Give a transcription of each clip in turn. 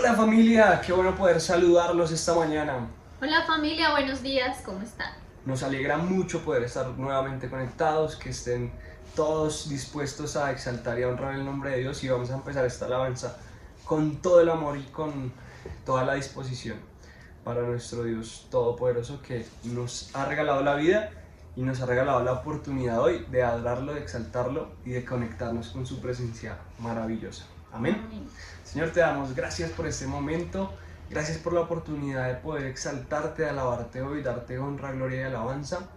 Hola familia, qué bueno poder saludarlos esta mañana. Hola familia, buenos días, ¿cómo están? Nos alegra mucho poder estar nuevamente conectados, que estén todos dispuestos a exaltar y a honrar el nombre de Dios, y vamos a empezar esta alabanza con todo el amor y con toda la disposición para nuestro Dios Todopoderoso, que nos ha regalado la vida y nos ha regalado la oportunidad hoy de adorarlo, de exaltarlo y de conectarnos con su presencia maravillosa. Amén. Amén. Señor, te damos gracias por este momento, gracias por la oportunidad de poder exaltarte, alabarte hoy, darte honra, gloria y alabanza.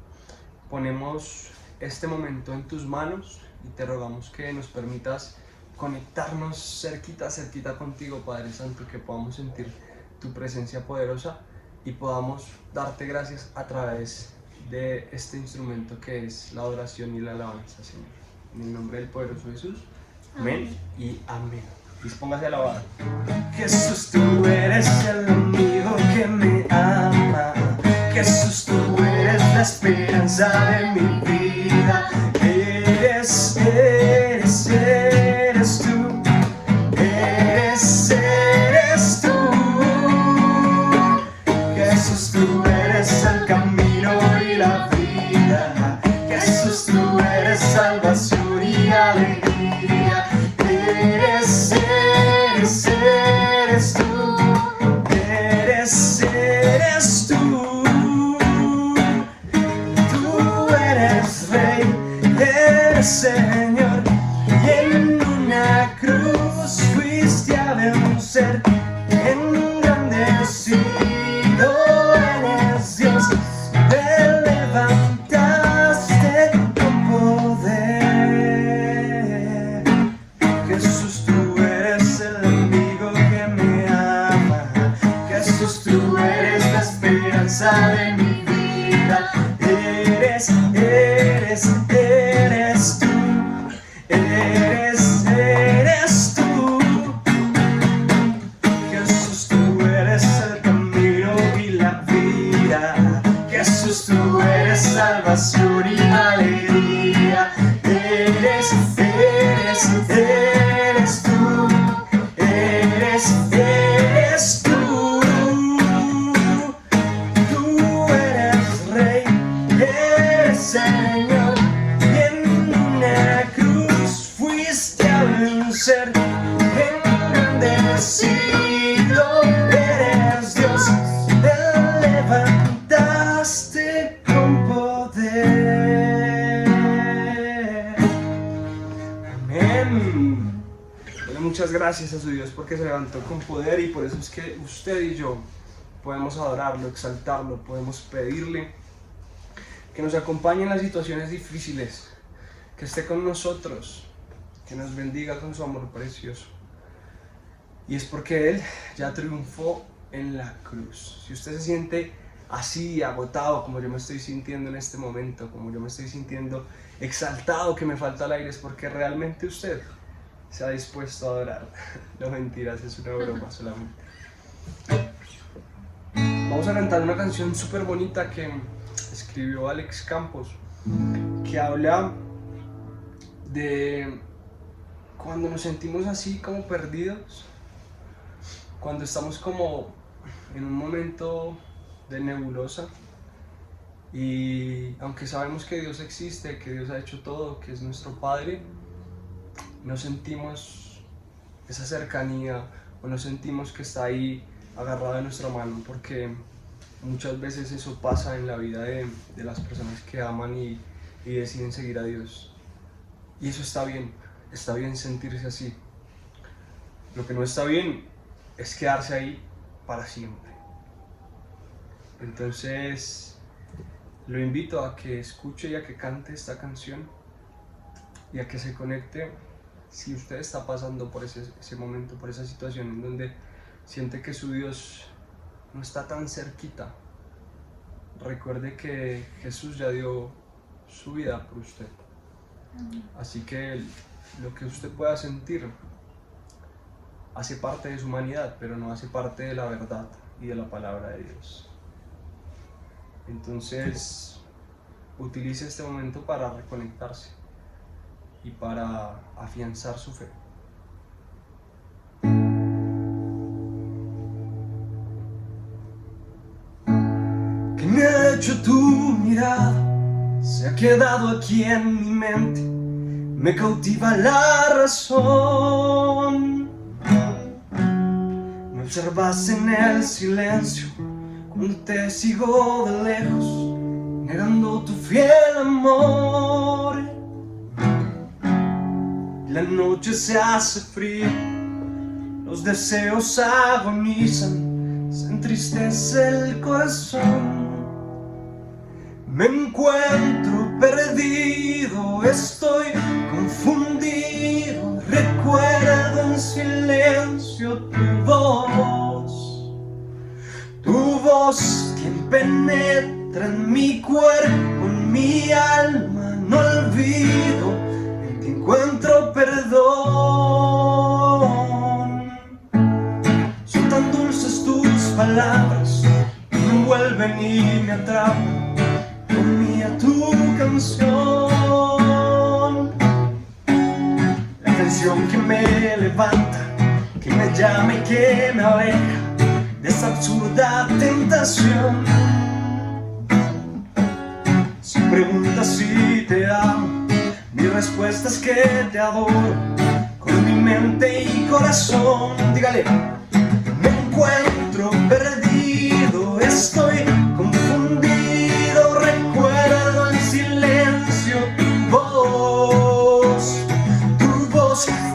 Ponemos este momento en tus manos y te rogamos que nos permitas conectarnos cerquita contigo, Padre Santo, que podamos sentir tu presencia poderosa y podamos darte gracias a través de este instrumento que es la adoración y la alabanza, Señor. En el nombre del poderoso Jesús, amén y amén. Dispóngase a alabar. Jesús, tú eres el amigo que me ama. Jesús, tú eres la esperanza de mi vida. Eres tú. Eres tú. Jesús, tú eres el camino y la vida. Jesús, tú eres salvación y alegría. Eres tú, eres tú. Tú eres Rey, eres Señor, y en una cruz fuiste a vencer. Engrandecido eres Dios, te levantaste con poder. Jesús, tú eres el amigo que me ama. Jesús, tú eres la esperanza de mi vida. Eres tú. Eres tú. Jesús, tú eres el camino y la vida. Jesús, tú eres salvación y alegría. Eres tú. Eres tú. Tú eres Rey, eres Señor, y en una cruz fuiste a vencer. Engrandecido eres Dios, te levantaste con poder. Amén. Dale muchas gracias a su Dios porque se levantó con poder, y por eso es que usted y yo podemos adorarlo, exaltarlo, podemos pedirle que nos acompañe en las situaciones difíciles, que esté con nosotros, que nos bendiga con su amor precioso. Y es porque Él ya triunfó en la cruz. Si usted se siente así, agotado, como yo me estoy sintiendo en este momento, como yo me estoy sintiendo exaltado, que me falta el aire, es porque realmente usted se ha dispuesto a adorar. No, mentiras, es una broma solamente. Vamos a cantar una canción súper bonita que escribió Alex Campos, que habla de cuando nos sentimos así como perdidos, cuando estamos como en un momento de nebulosa, y aunque sabemos que Dios existe, que Dios ha hecho todo, que es nuestro Padre, no sentimos esa cercanía o no sentimos que está ahí agarrado de nuestra mano, porque muchas veces eso pasa en la vida de las personas que aman y deciden seguir a Dios. Y eso está bien sentirse así. Lo que no está bien es quedarse ahí para siempre. Entonces, lo invito a que escuche y a que cante esta canción y a que se conecte. Si usted está pasando por ese momento, por esa situación en donde siente que su Dios no está tan cerquita, recuerde que Jesús ya dio su vida por usted. Así que lo que usted pueda sentir hace parte de su humanidad, pero no hace parte de la verdad y de la palabra de Dios. Entonces, utilice este momento para reconectarse y para afianzar su fe. me ha hecho tu mirada, se ha quedado aquí en mi mente, me cautiva la razón. Me observas en el silencio cuando te sigo de lejos, negando tu fiel amor. La noche se hace fría, los deseos agonizan, se entristece el corazón. Me encuentro perdido, estoy confundido, recuerdo en silencio tu voz que penetra en mi cuerpo, en mi alma, no olvido, en ti encuentro perdón. Son tan dulces tus palabras, que me envuelven y me atrapan, mía tu canción, la canción que me levanta, que me llama y que me aleja de esa absurda tentación. Si preguntas si te amo, mi respuesta es que te adoro con mi mente y corazón. Dígale, me encuentro perdido, estoy confundido,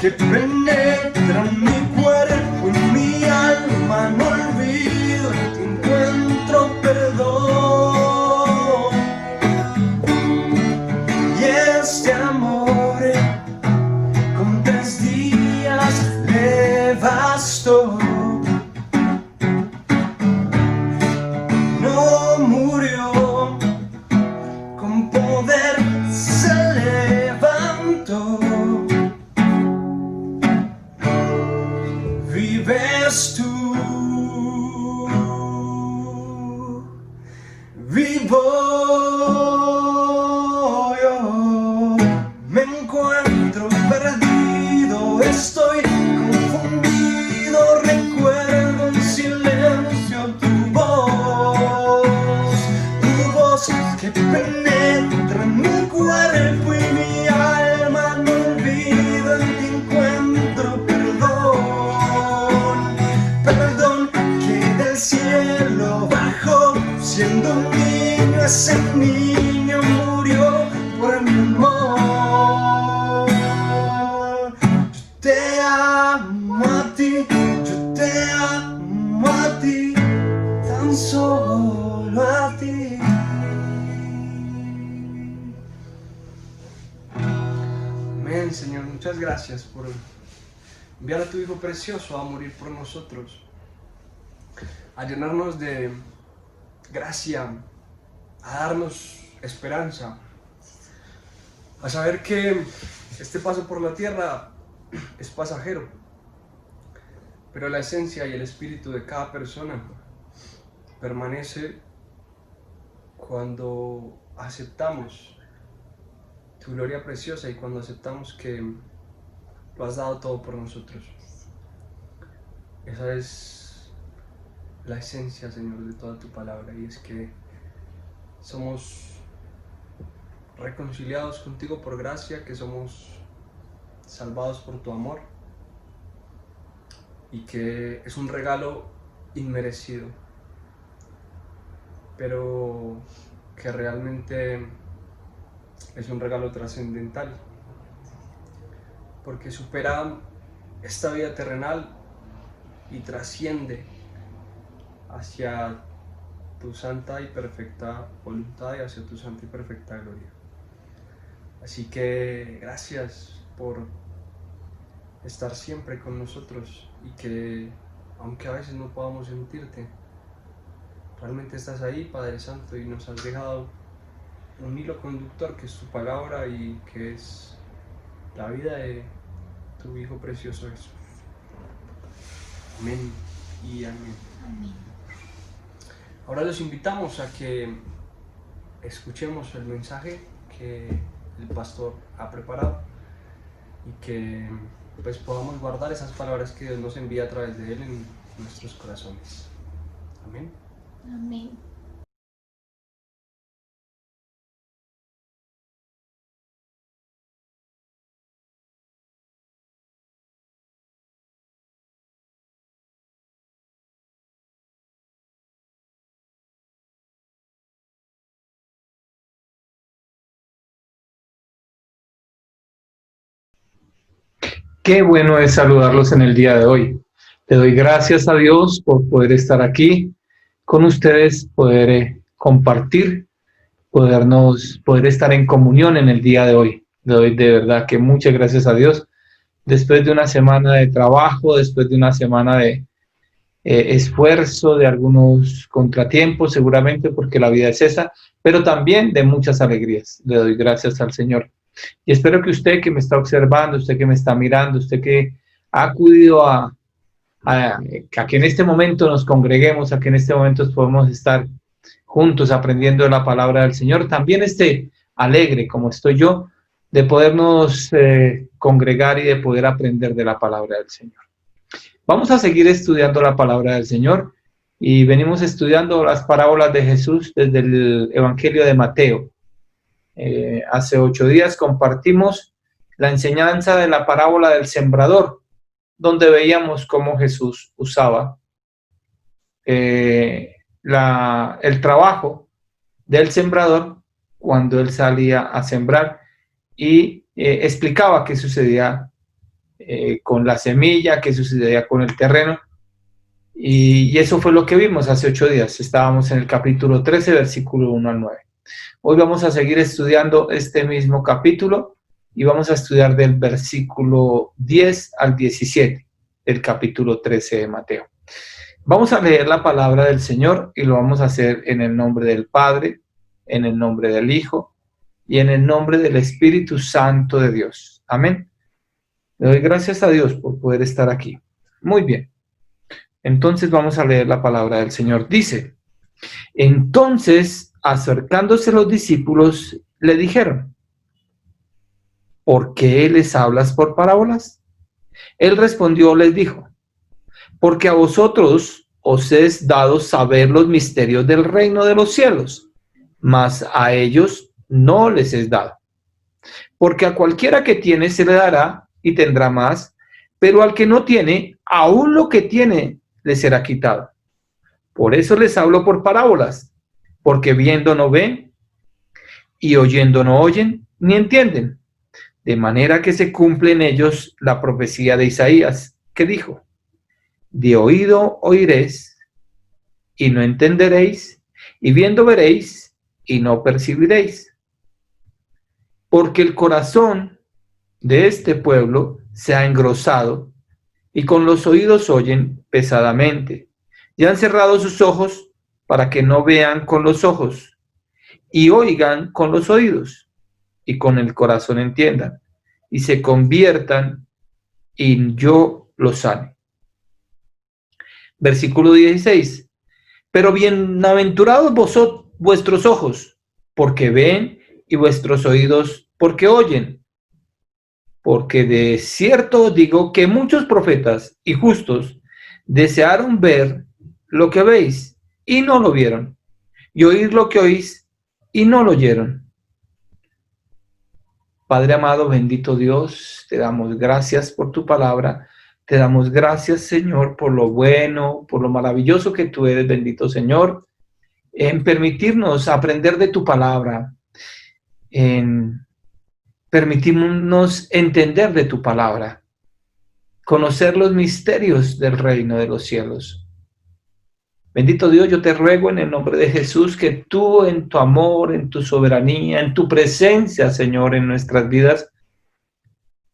que penetra en mi cuerpo, en mi alma, no olvido, te encuentro perdón. Y este amor con 3 días le bastó. No murió, con poder se levantó. Vives tú, vivo yo. Me encuentro perdido, estoy confundido, recuerdo en silencio tu voz que penetra en mi cuerpo y mi alma, no olvido, en ti encuentro perdón, que del cielo bajó, siendo un niño, ese niño murió por mi amor. Yo te amo a ti, yo te amo a ti, tan solo a ti. Amén, Señor, muchas gracias por enviar a tu Hijo precioso a morir por nosotros, a llenarnos de gracia, a darnos esperanza, a saber que este paso por la tierra es pasajero, pero la esencia y el espíritu de cada persona permanece cuando aceptamos tu gloria preciosa y cuando aceptamos que lo has dado todo por nosotros. Esa es la esencia, Señor, de toda tu palabra, y es que somos reconciliados contigo por gracia, que somos salvados por tu amor y que es un regalo inmerecido, pero que realmente es un regalo trascendental, porque supera esta vida terrenal y trasciende hacia tu santa y perfecta voluntad y hacia tu santa y perfecta gloria. Así que gracias por estar siempre con nosotros y que, aunque a veces no podamos sentirte, realmente estás ahí, Padre Santo, y nos has dejado un hilo conductor que es tu palabra y que es la vida de tu Hijo precioso Jesús. Amén y amén. Amén. Ahora los invitamos a que escuchemos el mensaje que el pastor ha preparado y que pues podamos guardar esas palabras que Dios nos envía a través de él en nuestros corazones. Amén. Amén. Qué bueno es saludarlos en el día de hoy. Le doy gracias a Dios por poder estar aquí con ustedes, poder compartir, poder estar en comunión en el día de hoy. Le doy de verdad que muchas gracias a Dios. Después de una semana de trabajo, después de una semana de esfuerzo, de algunos contratiempos, seguramente porque la vida es esa, pero también de muchas alegrías. Le doy gracias al Señor. Y espero que usted que me está observando, usted que me está mirando, usted que ha acudido a que en este momento nos congreguemos, a que en este momento podemos estar juntos aprendiendo la palabra del Señor, también esté alegre como estoy yo de podernos congregar y de poder aprender de la palabra del Señor. Vamos a seguir estudiando la palabra del Señor y venimos estudiando las parábolas de Jesús desde el Evangelio de Mateo. Hace 8 días compartimos la enseñanza de la parábola del sembrador, donde veíamos cómo Jesús usaba el trabajo del sembrador cuando él salía a sembrar y explicaba qué sucedía con la semilla, qué sucedía con el terreno. Y eso fue lo que vimos hace 8 días. Estábamos en el capítulo 13, versículo 1 al 9. Hoy vamos a seguir estudiando este mismo capítulo y vamos a estudiar del versículo 10 al 17 del capítulo 13 de Mateo. Vamos a leer la palabra del Señor y lo vamos a hacer en el nombre del Padre, en el nombre del Hijo y en el nombre del Espíritu Santo de Dios. Amén. Le doy gracias a Dios por poder estar aquí. Muy bien. Entonces vamos a leer la palabra del Señor. Dice: entonces, acercándose los discípulos, le dijeron: ¿por qué les hablas por parábolas? Él respondió, les dijo: porque a vosotros os es dado saber los misterios del reino de los cielos, mas a ellos no les es dado. Porque a cualquiera que tiene se le dará y tendrá más, pero al que no tiene, aún lo que tiene le será quitado. Por eso les hablo por parábolas, porque viendo no ven, y oyendo no oyen, ni entienden. De manera que se cumple en ellos la profecía de Isaías, que dijo: de oído oiréis, y no entenderéis, y viendo veréis, y no percibiréis. Porque el corazón de este pueblo se ha engrosado, y con los oídos oyen pesadamente, y han cerrado sus ojos para que no vean con los ojos, y oigan con los oídos, y con el corazón entiendan, y se conviertan, y yo los sane. Versículo 16. Pero bienaventurados vuestros ojos, porque ven, y vuestros oídos, porque oyen. Porque de cierto digo que muchos profetas y justos desearon ver lo que veis, y no lo vieron, y oír lo que oís, y no lo oyeron. Padre amado, bendito Dios, te damos gracias por tu palabra. Te damos gracias, Señor, por lo bueno, por lo maravilloso que tú eres, bendito Señor, en permitirnos aprender de tu palabra, en permitirnos entender de tu palabra, conocer los misterios del reino de los cielos. Bendito Dios, yo te ruego en el nombre de Jesús que tú en tu amor, en tu soberanía, en tu presencia, Señor, en nuestras vidas,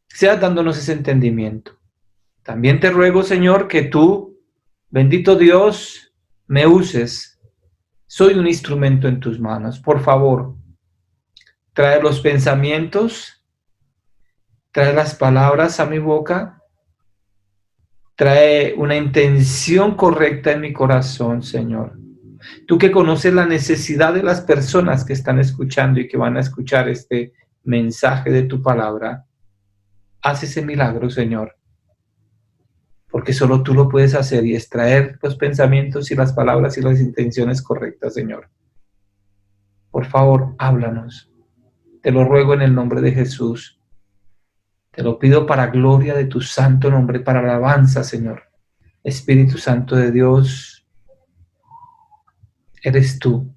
seas dándonos ese entendimiento. También te ruego, Señor, que tú, bendito Dios, me uses. Soy un instrumento en tus manos. Por favor, trae los pensamientos, trae las palabras a mi boca, trae una intención correcta en mi corazón, Señor. Tú que conoces la necesidad de las personas que están escuchando y que van a escuchar este mensaje de tu palabra, haz ese milagro, Señor. Porque solo tú lo puedes hacer y extraer los pensamientos y las palabras y las intenciones correctas, Señor. Por favor, háblanos. Te lo ruego en el nombre de Jesús. Te lo pido para gloria de tu santo nombre, para alabanza, Señor. Espíritu Santo de Dios, eres tú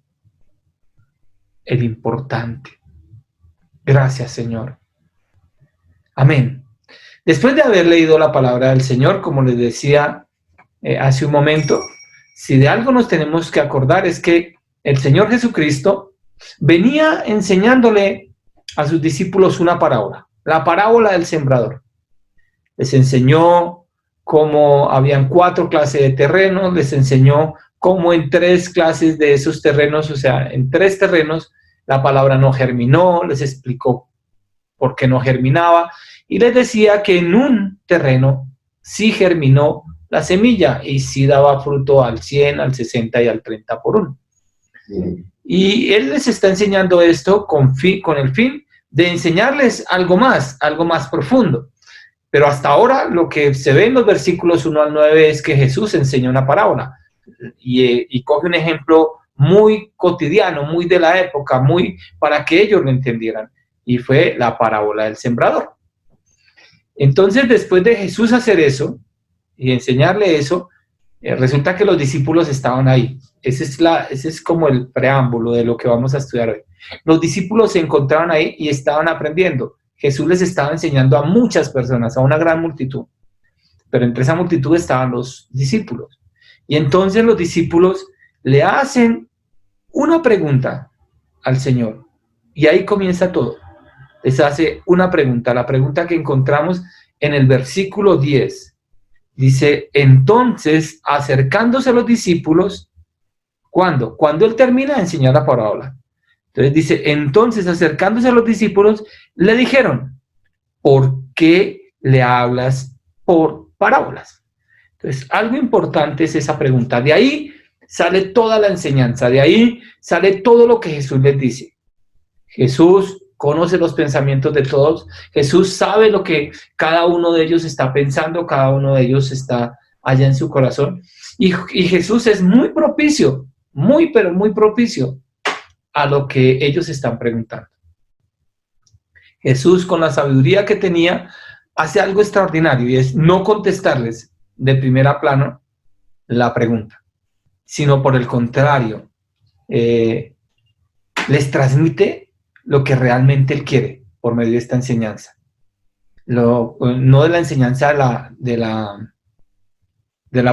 el importante. Gracias, Señor. Amén. Después de haber leído la palabra del Señor, como les decía hace un momento, si de algo nos tenemos que acordar es que el Señor Jesucristo venía enseñándole a sus discípulos una parábola, la parábola del sembrador. Les enseñó cómo habían 4 clases de terrenos, les enseñó cómo en 3 clases de esos terrenos, o sea, en 3 terrenos, la palabra no germinó, les explicó por qué no germinaba, y les decía que en un terreno sí germinó la semilla y sí daba fruto al 100, al 60 y al 30 por 1. Sí. Y él les está enseñando esto con el fin de enseñarles algo más profundo. Pero hasta ahora lo que se ve en los versículos 1 al 9 es que Jesús enseña una parábola y coge un ejemplo muy cotidiano, muy de la época, muy para que ellos lo entendieran. Y fue la parábola del sembrador. Entonces, después de Jesús hacer eso y enseñarle eso, resulta que los discípulos estaban ahí. Ese es como el preámbulo de lo que vamos a estudiar hoy. Los discípulos se encontraban ahí y estaban aprendiendo. Jesús les estaba enseñando a muchas personas, a una gran multitud. Pero entre esa multitud estaban los discípulos. Y entonces los discípulos le hacen una pregunta al Señor. Y ahí comienza todo. Les hace una pregunta, la pregunta que encontramos en el versículo 10. Dice, entonces, acercándose a los discípulos, ¿cuándo? Cuando él termina de enseñar la parábola. Entonces dice, entonces, acercándose a los discípulos, le dijeron, ¿por qué le hablas por parábolas? Entonces, algo importante es esa pregunta. De ahí sale toda la enseñanza, de ahí sale todo lo que Jesús les dice. Jesús conoce los pensamientos de todos. Jesús sabe lo que cada uno de ellos está pensando, cada uno de ellos está allá en su corazón. Y Jesús es muy propicio, pero muy propicio a lo que ellos están preguntando. Jesús, con la sabiduría que tenía, hace algo extraordinario y es no contestarles de primera plano la pregunta, sino por el contrario, les transmite lo que realmente él quiere por medio de esta enseñanza. No de la enseñanza de la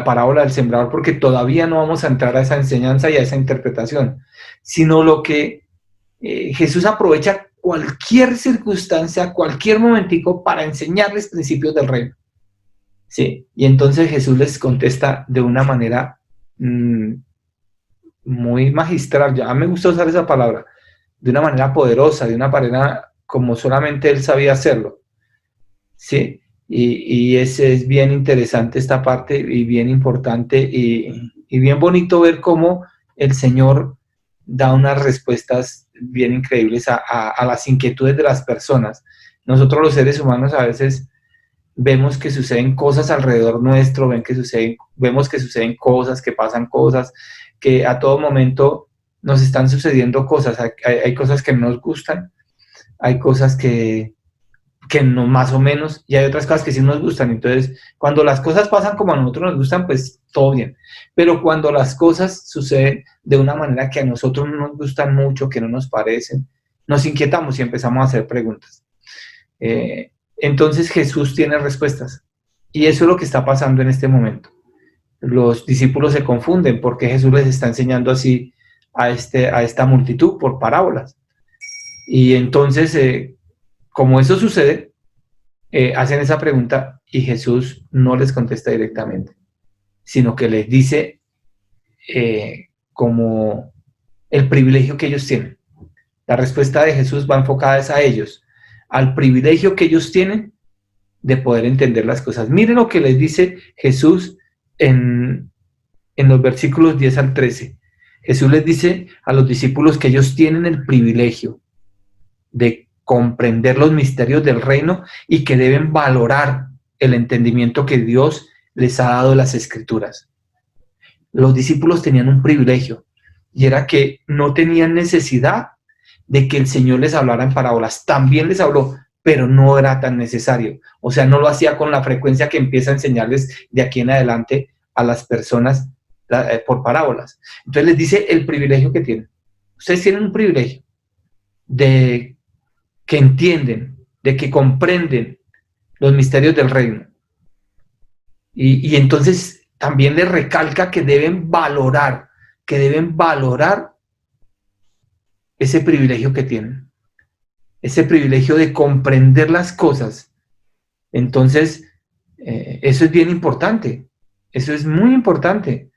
parábola del sembrador, porque todavía no vamos a entrar a esa enseñanza y a esa interpretación, sino lo que Jesús aprovecha cualquier circunstancia, cualquier momentico para enseñarles principios del reino. Sí, y entonces Jesús les contesta de una manera muy magistral. Ya me gusta usar esa palabra, de una manera poderosa, de una manera como solamente él sabía hacerlo. ¿Sí? Y ese es bien interesante esta parte y bien importante y bien bonito ver cómo el Señor da unas respuestas bien increíbles a las inquietudes de las personas. Nosotros los seres humanos a veces vemos que suceden cosas alrededor nuestro, vemos que suceden cosas, que pasan cosas, que a todo momento nos están sucediendo cosas. Hay cosas que no nos gustan, hay cosas que no más o menos, y hay otras cosas que sí nos gustan. Entonces, cuando las cosas pasan como a nosotros nos gustan, pues todo bien. Pero cuando las cosas suceden de una manera que a nosotros no nos gustan mucho, que no nos parecen, nos inquietamos y empezamos a hacer preguntas. Entonces Jesús tiene respuestas. Y eso es lo que está pasando en este momento. Los discípulos se confunden porque Jesús les está enseñando así a esta multitud por parábolas. Y entonces, como eso sucede, hacen esa pregunta y Jesús no les contesta directamente, sino que les dice como el privilegio que ellos tienen. La respuesta de Jesús va enfocada a ellos, al privilegio que ellos tienen de poder entender las cosas. Miren lo que les dice Jesús en los versículos 10 al 13. Jesús les dice a los discípulos que ellos tienen el privilegio de comprender los misterios del reino y que deben valorar el entendimiento que Dios les ha dado de las Escrituras. Los discípulos tenían un privilegio y era que no tenían necesidad de que el Señor les hablara en parábolas. También les habló, pero no era tan necesario. O sea, no lo hacía con la frecuencia que empieza a enseñarles de aquí en adelante a las personas por parábolas. Entonces les dice el privilegio que tienen. Ustedes tienen un privilegio de que entienden, de que comprenden los misterios del reino. Y entonces también les recalca que deben valorar ese privilegio que tienen, ese privilegio de comprender las cosas. Entonces, eso es bien importante, eso es muy importante,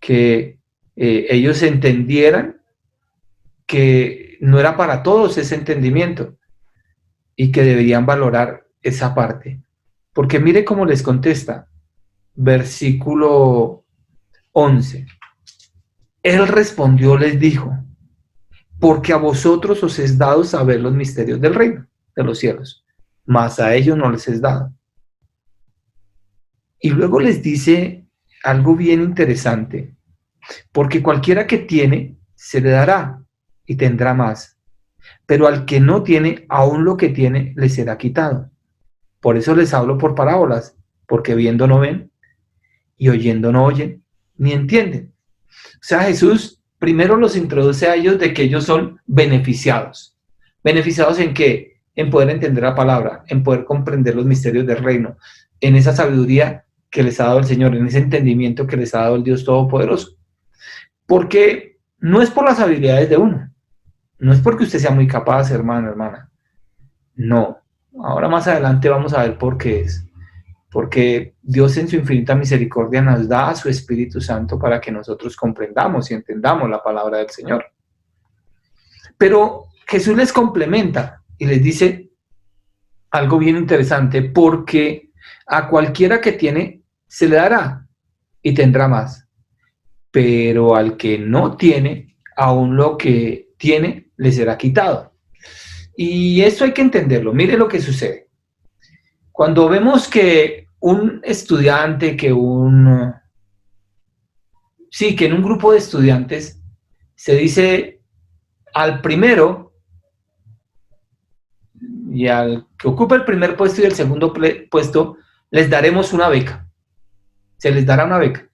que ellos entendieran que no era para todos ese entendimiento y que deberían valorar esa parte. Porque mire cómo les contesta, versículo 11. Él respondió, les dijo, porque a vosotros os es dado saber los misterios del reino de los cielos, mas a ellos no les es dado. Y luego les dice algo bien interesante, porque cualquiera que tiene, se le dará y tendrá más, pero al que no tiene, aún lo que tiene, le será quitado. Por eso les hablo por parábolas, porque viendo no ven, y oyendo no oyen, ni entienden. O sea, Jesús primero los introduce a ellos de que ellos son beneficiados. ¿Beneficiados en qué? En poder entender la palabra, en poder comprender los misterios del reino, en esa sabiduría que les ha dado el Señor, en ese entendimiento que les ha dado el Dios Todopoderoso. Porque no es por las habilidades de uno, no es porque usted sea muy capaz, hermano, hermana. No. Ahora más adelante vamos a ver por qué es. Porque Dios en su infinita misericordia nos da a su Espíritu Santo para que nosotros comprendamos y entendamos la palabra del Señor. Pero Jesús les complementa y les dice algo bien interesante, porque a cualquiera que tiene se le dará y tendrá más, pero al que no tiene, aún lo que tiene le será quitado. Y esto hay que entenderlo. Mire lo que sucede. Cuando vemos que un estudiante, que en un grupo de estudiantes se dice al primero y al que ocupa el primer puesto y el segundo puesto, les daremos una beca. Se les dará una beca.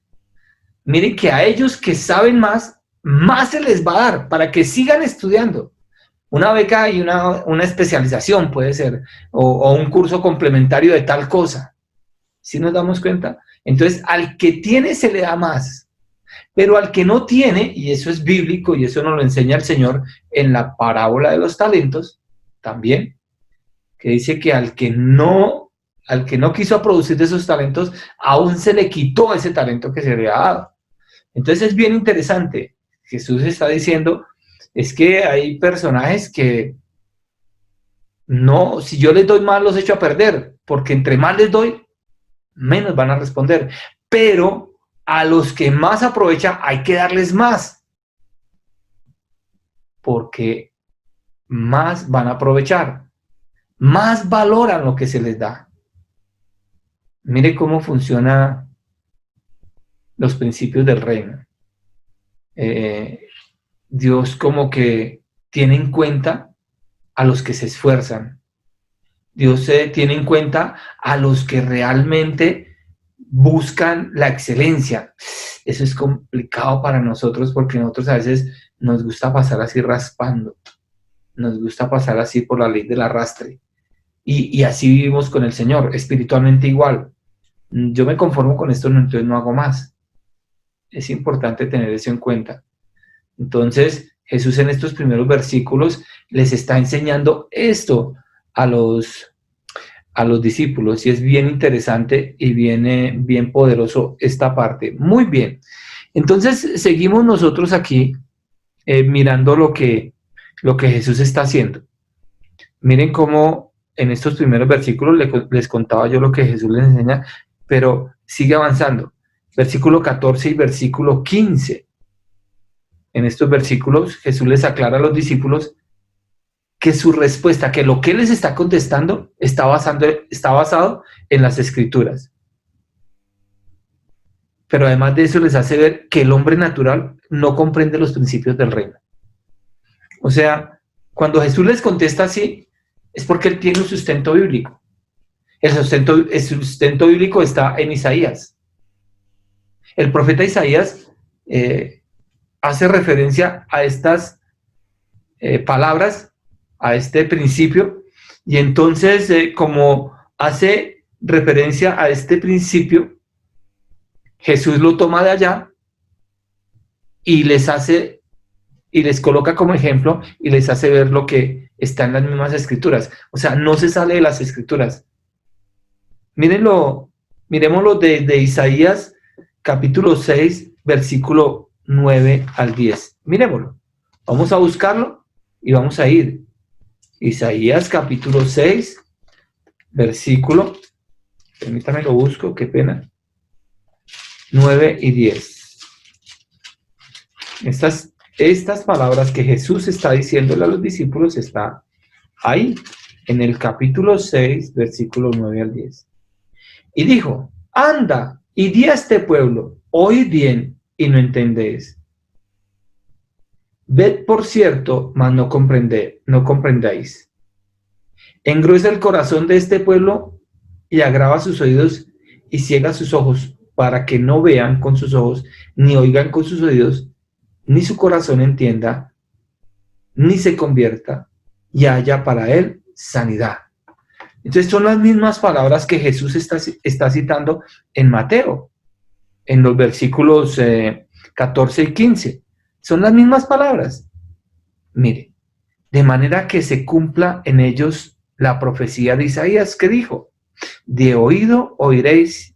Miren que a ellos que saben más, más se les va a dar para que sigan estudiando. Una beca y una especialización puede ser, o un curso complementario de tal cosa. ¿Sí nos damos cuenta? Entonces, al que tiene se le da más, pero al que no tiene, y eso es bíblico, y eso nos lo enseña el Señor en la parábola de los talentos, también, que dice que al que no quiso producir de esos talentos, aún se le quitó ese talento que se le ha dado. Entonces es bien interesante. Jesús está diciendo, es que hay personajes que no, si yo les doy más los echo a perder, porque entre más les doy, menos van a responder. Pero a los que más aprovechan hay que darles más, porque más van a aprovechar, más valoran lo que se les da. Mire cómo funcionan los principios del reino. Dios como que tiene en cuenta a los que se esfuerzan. Dios tiene en cuenta a los que realmente buscan la excelencia. Eso es complicado para nosotros porque nosotros a veces nos gusta pasar así raspando. Nos gusta pasar así por la ley del arrastre. Y así vivimos con el Señor, espiritualmente igual. Yo me conformo con esto, entonces no hago más. Es importante tener eso en cuenta. Entonces, Jesús en estos primeros versículos les está enseñando esto a los discípulos, y es bien interesante y bien poderoso esta parte. Muy bien. Entonces, seguimos nosotros aquí mirando lo que Jesús está haciendo. Miren cómo en estos primeros versículos les contaba yo lo que Jesús les enseña, pero sigue avanzando. Versículo 14 y versículo 15. En estos versículos Jesús les aclara a los discípulos que su respuesta, que lo que él les está contestando está basado en las Escrituras. Pero además de eso les hace ver que el hombre natural no comprende los principios del reino. O sea, cuando Jesús les contesta así, es porque él tiene un sustento bíblico. El sustento bíblico está en Isaías. El profeta Isaías hace referencia a estas palabras, a este principio, y entonces como hace referencia a este principio. Jesús lo toma de allá y les coloca como ejemplo y les hace ver lo que está en las mismas escrituras. O sea, no se sale de las escrituras. Miremoslo de Isaías capítulo 6, versículo 9 al 10. Miremoslo. Vamos a buscarlo y vamos a ir. Isaías capítulo 6, versículo, permítame lo busco, qué pena, 9 y 10. Estas palabras que Jesús está diciéndole a los discípulos está ahí, en el capítulo 6, versículo 9 al 10. Y dijo, anda y di a este pueblo, oíd bien y no entendéis. Ved por cierto, mas no comprendáis. Engruesa el corazón de este pueblo y agrava sus oídos y ciega sus ojos, para que no vean con sus ojos, ni oigan con sus oídos, ni su corazón entienda, ni se convierta, y haya para él sanidad. Entonces son las mismas palabras que Jesús está citando en Mateo, en los versículos 14 y 15. Son las mismas palabras. Mire, de manera que se cumpla en ellos la profecía de Isaías que dijo, de oído oiréis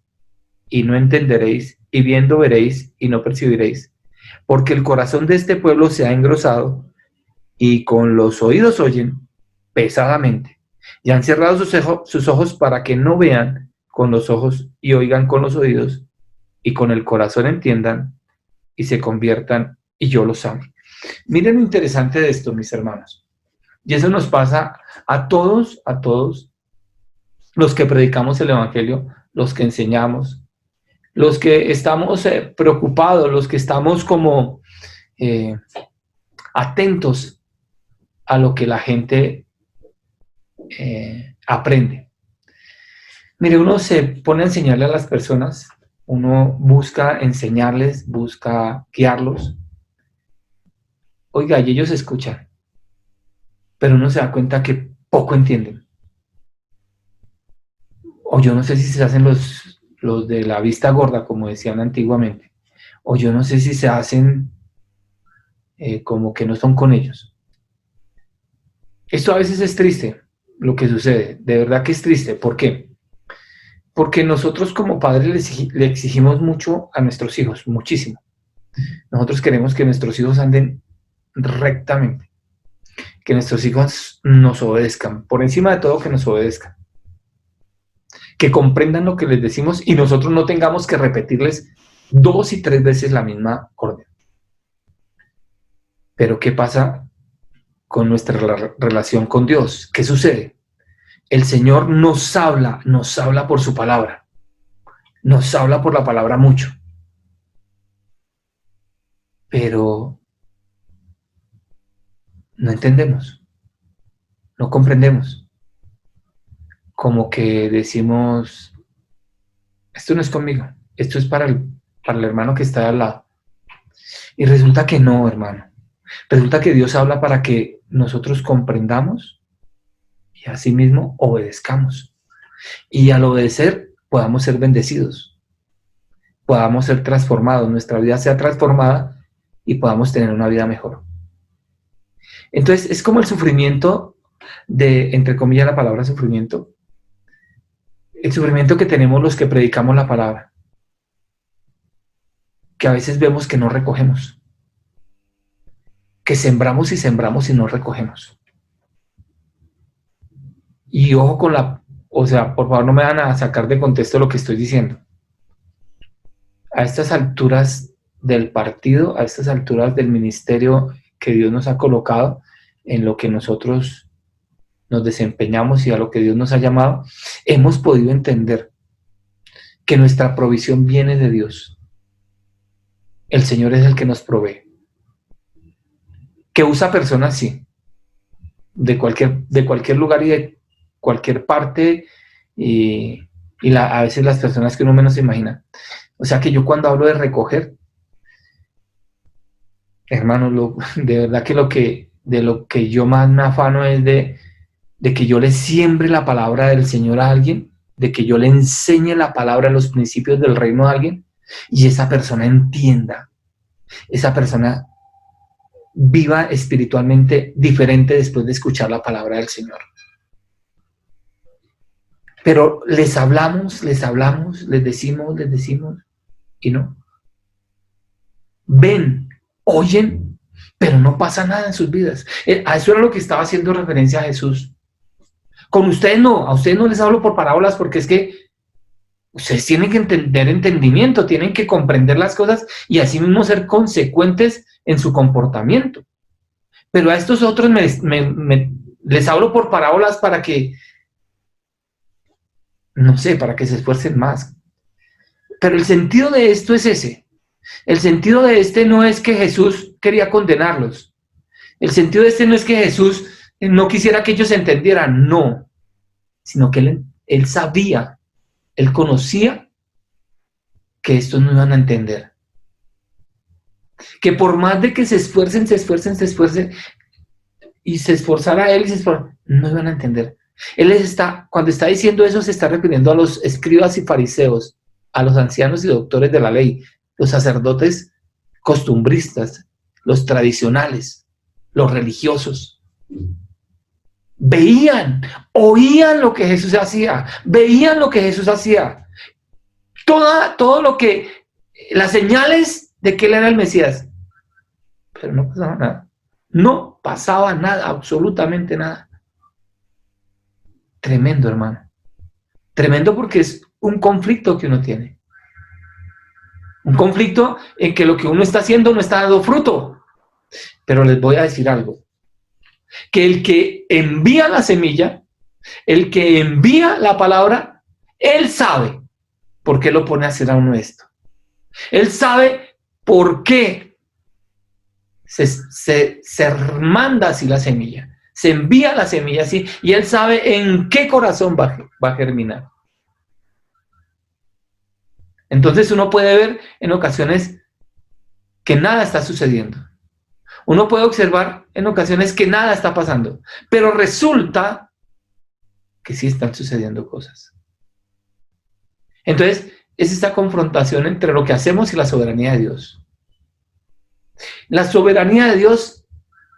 y no entenderéis, y viendo veréis y no percibiréis, porque el corazón de este pueblo se ha engrosado, y con los oídos oyen pesadamente, y han cerrado sus ojos para que no vean con los ojos y oigan con los oídos, y con el corazón entiendan y se conviertan y yo los ame. Miren lo interesante de esto, mis hermanos. Y eso nos pasa a todos los que predicamos el Evangelio, los que enseñamos, los que estamos preocupados, los que estamos como atentos a lo que la gente aprende. Mire, uno se pone a enseñarle a las personas, uno busca enseñarles, busca guiarlos. Oiga, y ellos escuchan, pero uno se da cuenta que poco entienden. O yo no sé si se hacen los de la vista gorda, como decían antiguamente, o yo no sé si se hacen como que no son con ellos. Esto a veces es triste, lo que sucede, de verdad que es triste. ¿Por qué? Porque nosotros como padres le exigimos mucho a nuestros hijos, muchísimo. Nosotros queremos que nuestros hijos anden rectamente, que nuestros hijos nos obedezcan, por encima de todo que nos obedezcan, que comprendan lo que les decimos y nosotros no tengamos que repetirles 2 y 3 veces la misma orden. Pero ¿qué pasa con nuestra relación con Dios? ¿Qué sucede? El Señor nos habla por su palabra, nos habla por la palabra mucho, pero no entendemos, no comprendemos. Como que decimos, esto no es conmigo, esto es para el hermano que está al lado. Y resulta que no, hermano. Resulta que Dios habla para que nosotros comprendamos y asimismo obedezcamos. Y al obedecer podamos ser bendecidos, podamos ser transformados, nuestra vida sea transformada y podamos tener una vida mejor. Entonces es como el sufrimiento de, entre comillas la palabra sufrimiento, el sufrimiento que tenemos los que predicamos la palabra, que a veces vemos que no recogemos, que sembramos y no recogemos. Y ojo con por favor no me van a sacar de contexto lo que estoy diciendo. A estas alturas del partido, a estas alturas del ministerio que Dios nos ha colocado, en lo que nosotros nos desempeñamos y a lo que Dios nos ha llamado, hemos podido entender que nuestra provisión viene de Dios. El Señor es el que nos provee. Que usa personas, sí, de cualquier lugar y de cualquier parte, a veces las personas que uno menos se imagina. O sea que yo cuando hablo de recoger, hermanos, de verdad que de lo que yo más me afano es de que yo le siembre la palabra del Señor a alguien de que yo le enseñe la palabra, los principios del reino a alguien y esa persona entienda, esa persona viva espiritualmente diferente después de escuchar la palabra del Señor. Pero les hablamos, les decimos y no. Ven, oyen, pero no pasa nada en sus vidas. A eso era lo que estaba haciendo referencia a Jesús. Con ustedes no, a ustedes no les hablo por parábolas porque es que ustedes tienen que tener entendimiento, tienen que comprender las cosas y así mismo ser consecuentes en su comportamiento. Pero a estos otros les hablo por parábolas para que, no sé, para que se esfuercen más. Pero el sentido de esto es ese. El sentido de este no es que Jesús quería condenarlos. El sentido de este no es que Jesús no quisiera que ellos entendieran, no. Sino que él sabía, él conocía que estos no iban a entender. Que por más de que se esfuercen y se esforzara él no iban a entender. Cuando está diciendo eso, se está refiriendo a los escribas y fariseos, a los ancianos y doctores de la ley, los sacerdotes costumbristas, los tradicionales, los religiosos. Veían, oían lo que Jesús hacía, veían lo que Jesús hacía. Todo lo que, las señales de que él era el Mesías. Pero no pasaba nada. No pasaba nada, absolutamente nada. Tremendo, hermano. Tremendo porque es un conflicto que uno tiene. Un conflicto en que lo que uno está haciendo no está dando fruto. Pero les voy a decir algo. Que el que envía la semilla, el que envía la palabra, él sabe por qué lo pone a hacer a uno esto. Él sabe por qué se manda así la semilla. Se envía la semilla así y él sabe en qué corazón va a germinar. Entonces uno puede ver en ocasiones que nada está sucediendo. Uno puede observar en ocasiones que nada está pasando, pero resulta que sí están sucediendo cosas. Entonces, es esta confrontación entre lo que hacemos y la soberanía de Dios. La soberanía de Dios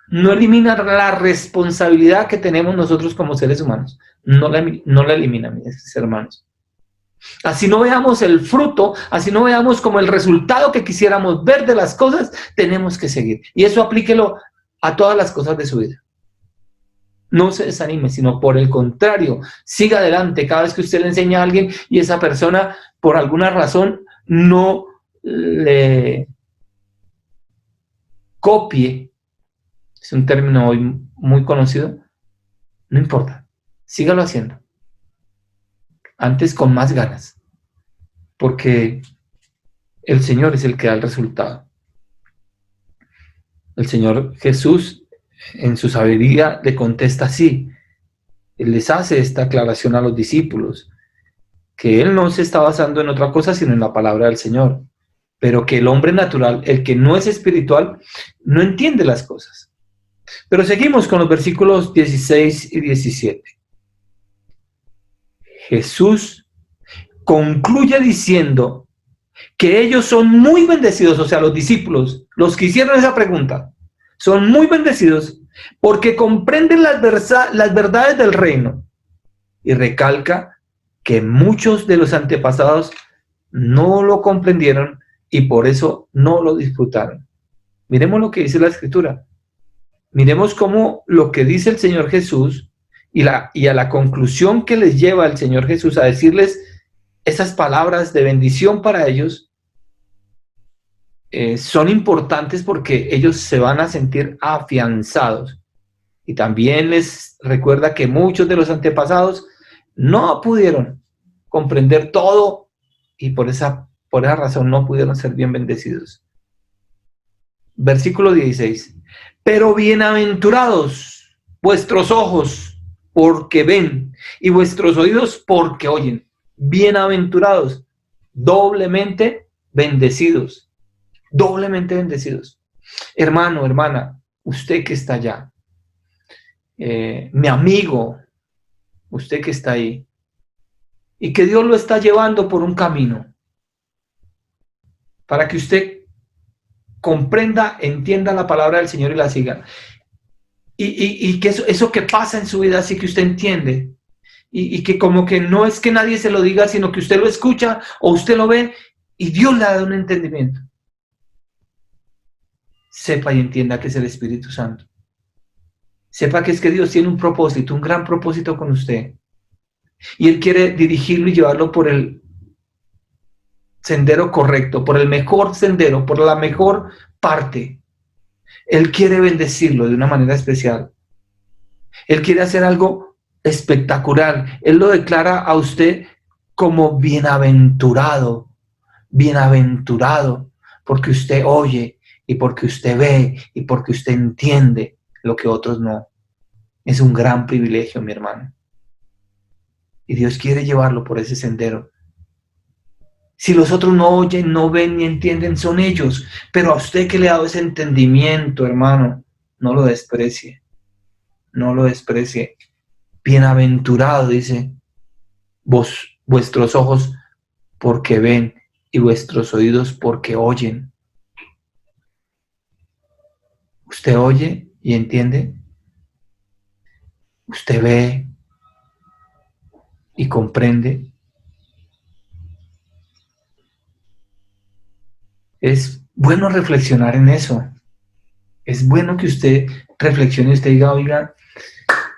no elimina la responsabilidad que tenemos nosotros como seres humanos. No la elimina, mis hermanos. Así no veamos el fruto, así no veamos como el resultado que quisiéramos ver de las cosas, tenemos que seguir. Y eso aplíquelo a todas las cosas de su vida. No se desanime, sino por el contrario, siga adelante. Cada vez que usted le enseña a alguien y esa persona, por alguna razón, no le copie, es un término hoy muy conocido, no importa, sígalo haciendo. Antes con más ganas, porque el Señor es el que da el resultado. El Señor Jesús, en su sabiduría, le contesta así. Él les hace esta aclaración a los discípulos, que Él no se está basando en otra cosa, sino en la palabra del Señor, pero que el hombre natural, el que no es espiritual, no entiende las cosas. Pero seguimos con los versículos 16 y 17. Jesús concluye diciendo que ellos son muy bendecidos, o sea, los discípulos, los que hicieron esa pregunta, son muy bendecidos porque comprenden las verdades del reino. Y recalca que muchos de los antepasados no lo comprendieron y por eso no lo disfrutaron. Miremos lo que dice la Escritura. Miremos cómo lo que dice el Señor Jesús y a la conclusión que les lleva el Señor Jesús a decirles esas palabras de bendición para ellos, son importantes porque ellos se van a sentir afianzados. Y también les recuerda que muchos de los antepasados no pudieron comprender todo y por esa razón no pudieron ser bien bendecidos. Versículo 16. Pero bienaventurados vuestros ojos porque ven y vuestros oídos porque oyen. Bienaventurados, doblemente bendecidos. Doblemente bendecidos. Hermano, hermana, usted que está allá, mi amigo, usted que está ahí, y que Dios lo está llevando por un camino para que usted comprenda, entienda la palabra del Señor y la siga. Y que eso que pasa en su vida, así que usted entiende, y que como que no es que nadie se lo diga, sino que usted lo escucha o usted lo ve y Dios le da un entendimiento. Sepa y entienda que es el Espíritu Santo. Sepa que es que Dios tiene un propósito, un gran propósito con usted. Y Él quiere dirigirlo y llevarlo por el sendero correcto, por el mejor sendero, por la mejor parte. Él quiere bendecirlo de una manera especial. Él quiere hacer algo espectacular. Él lo declara a usted como bienaventurado, bienaventurado, porque usted oye y porque usted ve y porque usted entiende lo que otros no. Es un gran privilegio, mi hermano. Y Dios quiere llevarlo por ese sendero. Si los otros no oyen, no ven ni entienden, son ellos. Pero a usted que le ha dado ese entendimiento, hermano, no lo desprecie. No lo desprecie. Bienaventurado, dice, vuestros ojos porque ven y vuestros oídos porque oyen. Usted oye y entiende. Usted ve y comprende. Es bueno reflexionar en eso. Es bueno que usted reflexione y usted diga, oiga,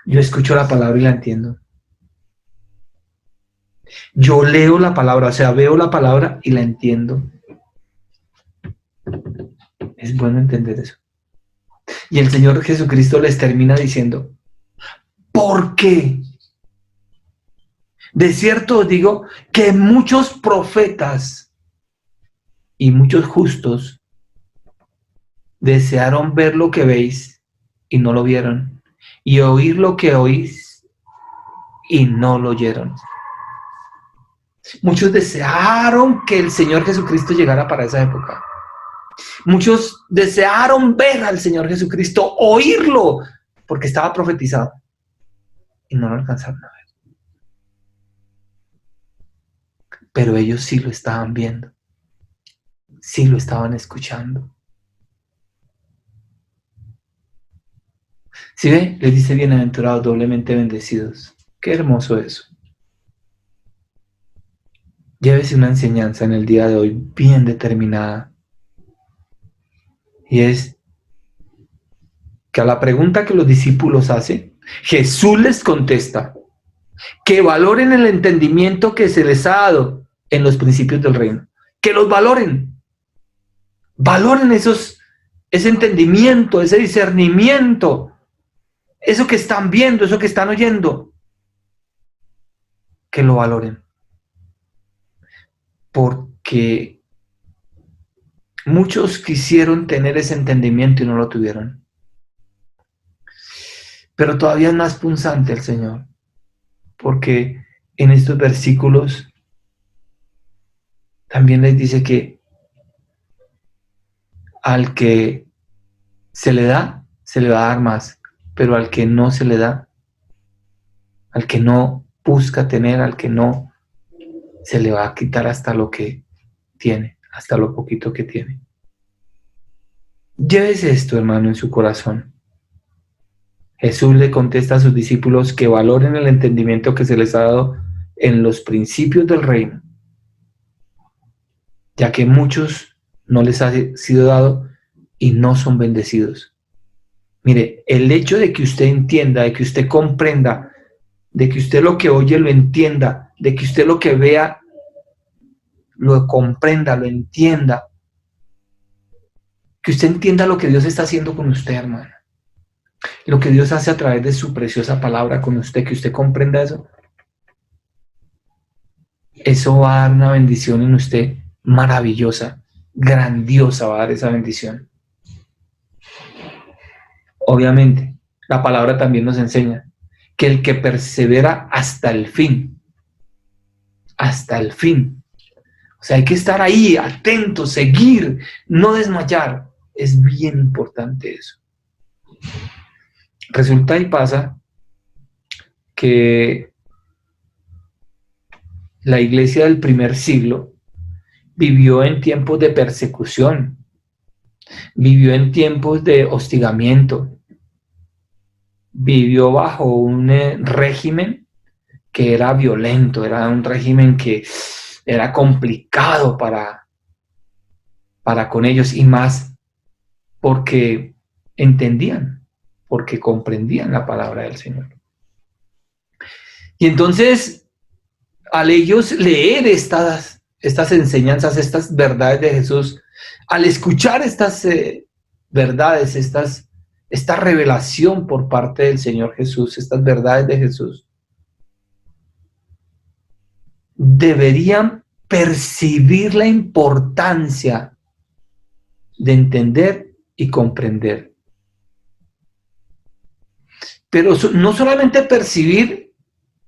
yo escucho la palabra y la entiendo. Yo leo la palabra, o sea, veo la palabra y la entiendo. Es bueno entender eso. Y el Señor Jesucristo les termina diciendo, ¿por qué? De cierto os digo que muchos profetas y muchos justos desearon ver lo que veis y no lo vieron, y oír lo que oís y no lo oyeron. Muchos desearon que el Señor Jesucristo llegara para esa época. Muchos desearon ver al Señor Jesucristo, oírlo, porque estaba profetizado, y no lo alcanzaron a ver. Pero ellos sí lo estaban viendo, sí lo estaban escuchando. ¿Sí ve? Les dice bienaventurados, doblemente bendecidos. Qué hermoso eso. Llévese una enseñanza en el día de hoy bien determinada. Y es que a la pregunta que los discípulos hacen, Jesús les contesta que valoren el entendimiento que se les ha dado en los principios del reino. Que los valoren. Valoren ese entendimiento, ese discernimiento, eso que están viendo, eso que están oyendo. Que lo valoren. Porque muchos quisieron tener ese entendimiento y no lo tuvieron. Pero todavía es más punzante el Señor, porque en estos versículos también les dice que al que se le da, se le va a dar más, pero al que no se le da, al que no busca tener, al que no, se le va a quitar hasta lo que tiene, hasta lo poquito que tiene. Llévese esto, hermano, en su corazón. Jesús le contesta a sus discípulos que valoren el entendimiento que se les ha dado en los principios del reino, ya que muchos no les ha sido dado y no son bendecidos. Mire, el hecho de que usted entienda, de que usted comprenda, de que usted lo que oye lo entienda, de que usted lo que vea lo comprenda, lo entienda, que usted entienda lo que Dios está haciendo con usted, hermano. Lo que Dios hace a través de su preciosa palabra con usted, que usted comprenda eso. Eso va a dar una bendición en usted maravillosa, grandiosa va a dar esa bendición. Obviamente, la palabra también nos enseña que el que persevera hasta el fin, o sea, hay que estar ahí, atento, seguir, no desmayar. Es bien importante eso. Resulta y pasa que la iglesia del primer siglo vivió en tiempos de persecución, vivió en tiempos de hostigamiento, vivió bajo un régimen que era violento, era un régimen que era complicado para con ellos, y más porque entendían, porque comprendían la palabra del Señor. Y entonces, al ellos leer estas enseñanzas, estas verdades de Jesús, al escuchar estas verdades, esta revelación por parte del Señor Jesús, estas verdades de Jesús, deberían percibir la importancia de entender y comprender. Pero no solamente percibir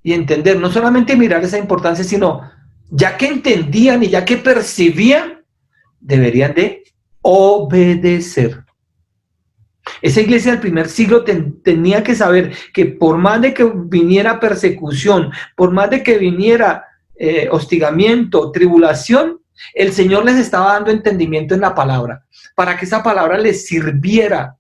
y entender, no solamente mirar esa importancia, sino ya que entendían y ya que percibían, deberían de obedecer. Esa iglesia del primer siglo tenía que saber que por más de que viniera persecución, por más de que viniera hostigamiento, tribulación, el Señor les estaba dando entendimiento en la palabra, para que esa palabra les sirviera.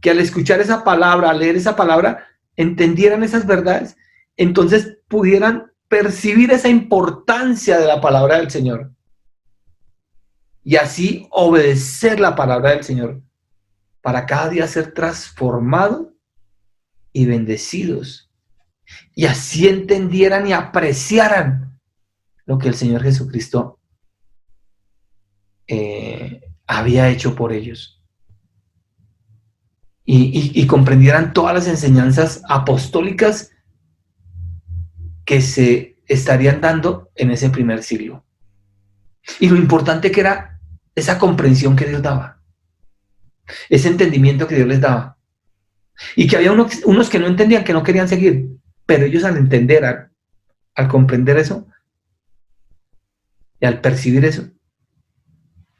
Que al escuchar esa palabra, al leer esa palabra, entendieran esas verdades, entonces pudieran percibir esa importancia de la palabra del Señor. Y así obedecer la palabra del Señor, para cada día ser transformados y bendecidos. Y así entendieran y apreciaran lo que el Señor Jesucristo había hecho por ellos. Y comprendieran todas las enseñanzas apostólicas que se estarían dando en ese primer siglo. Y lo importante que era esa comprensión que Dios daba, ese entendimiento que Dios les daba. Y que había unos que no entendían, que no querían seguir, pero ellos al entender, al comprender eso, y al percibir eso,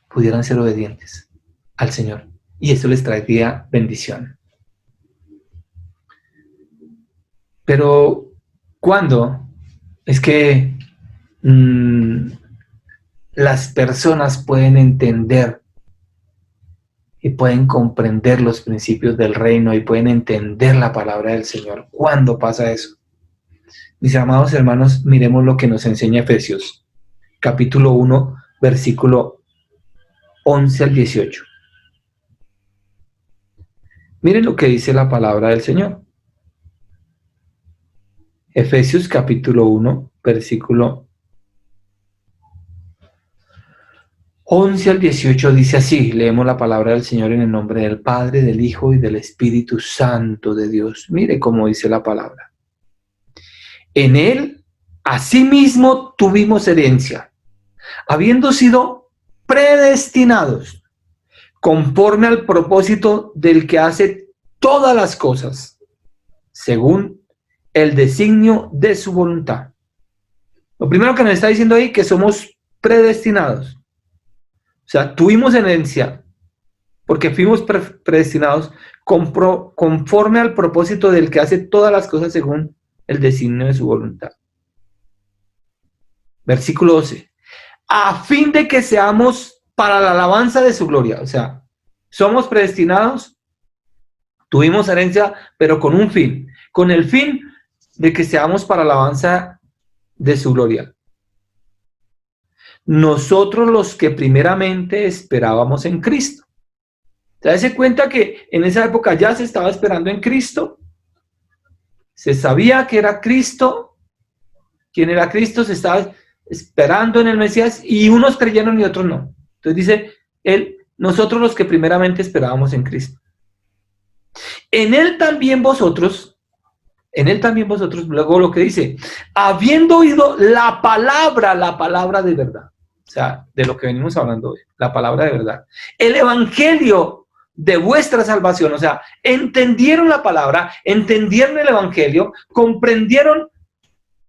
pudieran ser obedientes al Señor. Y eso les traería bendición. Pero, ¿cuándo es que las personas pueden entender y pueden comprender los principios del reino y pueden entender la palabra del Señor? ¿Cuándo pasa eso? Mis amados hermanos, miremos lo que nos enseña Efesios, capítulo 1, versículo 11 al 18. Miren lo que dice la palabra del Señor. Efesios capítulo 1, versículo 11 al 18 dice así, leemos la palabra del Señor en el nombre del Padre, del Hijo y del Espíritu Santo de Dios. Mire cómo dice la palabra. En él, asimismo, tuvimos herencia, habiendo sido predestinados conforme al propósito del que hace todas las cosas, según el designio de su voluntad. Lo primero que nos está diciendo ahí, que somos predestinados. O sea, tuvimos herencia, porque fuimos predestinados conforme al propósito del que hace todas las cosas según el designio de su voluntad. Versículo 12. A fin de que seamos para la alabanza de su gloria. O sea, somos predestinados, tuvimos herencia, pero con un fin. Con el fin de que seamos para la alabanza de su gloria. Nosotros los que primeramente esperábamos en Cristo. ¿Se da cuenta que en esa época ya se estaba esperando en Cristo? Se sabía que era Cristo. ¿Quién era Cristo? Se estaba esperando en el Mesías y unos creyeron y otros no. Entonces dice él, nosotros los que primeramente esperábamos en Cristo. En él también vosotros, luego lo que dice, habiendo oído la palabra de verdad. O sea, de lo que venimos hablando hoy, la palabra de verdad. El evangelio de vuestra salvación, o sea, entendieron la palabra, entendieron el evangelio, comprendieron,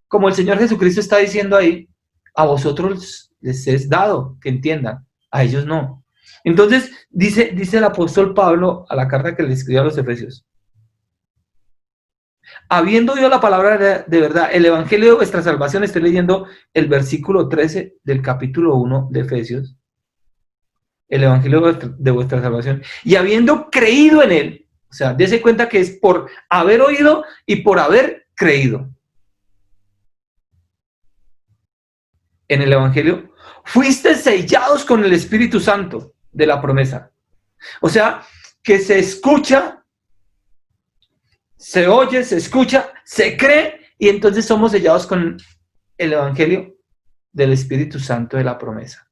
como el Señor Jesucristo está diciendo ahí, a vosotros les es dado que entiendan, a ellos no. Entonces, dice el apóstol Pablo a la carta que le escribió a los Efesios, habiendo oído la palabra de verdad, el evangelio de vuestra salvación, estoy leyendo el versículo 13 del capítulo 1 de Efesios, el evangelio de vuestra salvación, y habiendo creído en él, o sea, dése cuenta que es por haber oído y por haber creído en el evangelio, fuiste sellados con el Espíritu Santo de la promesa. O sea, que se escucha, se oye, se escucha, se cree, y entonces somos sellados con el evangelio del Espíritu Santo de la promesa.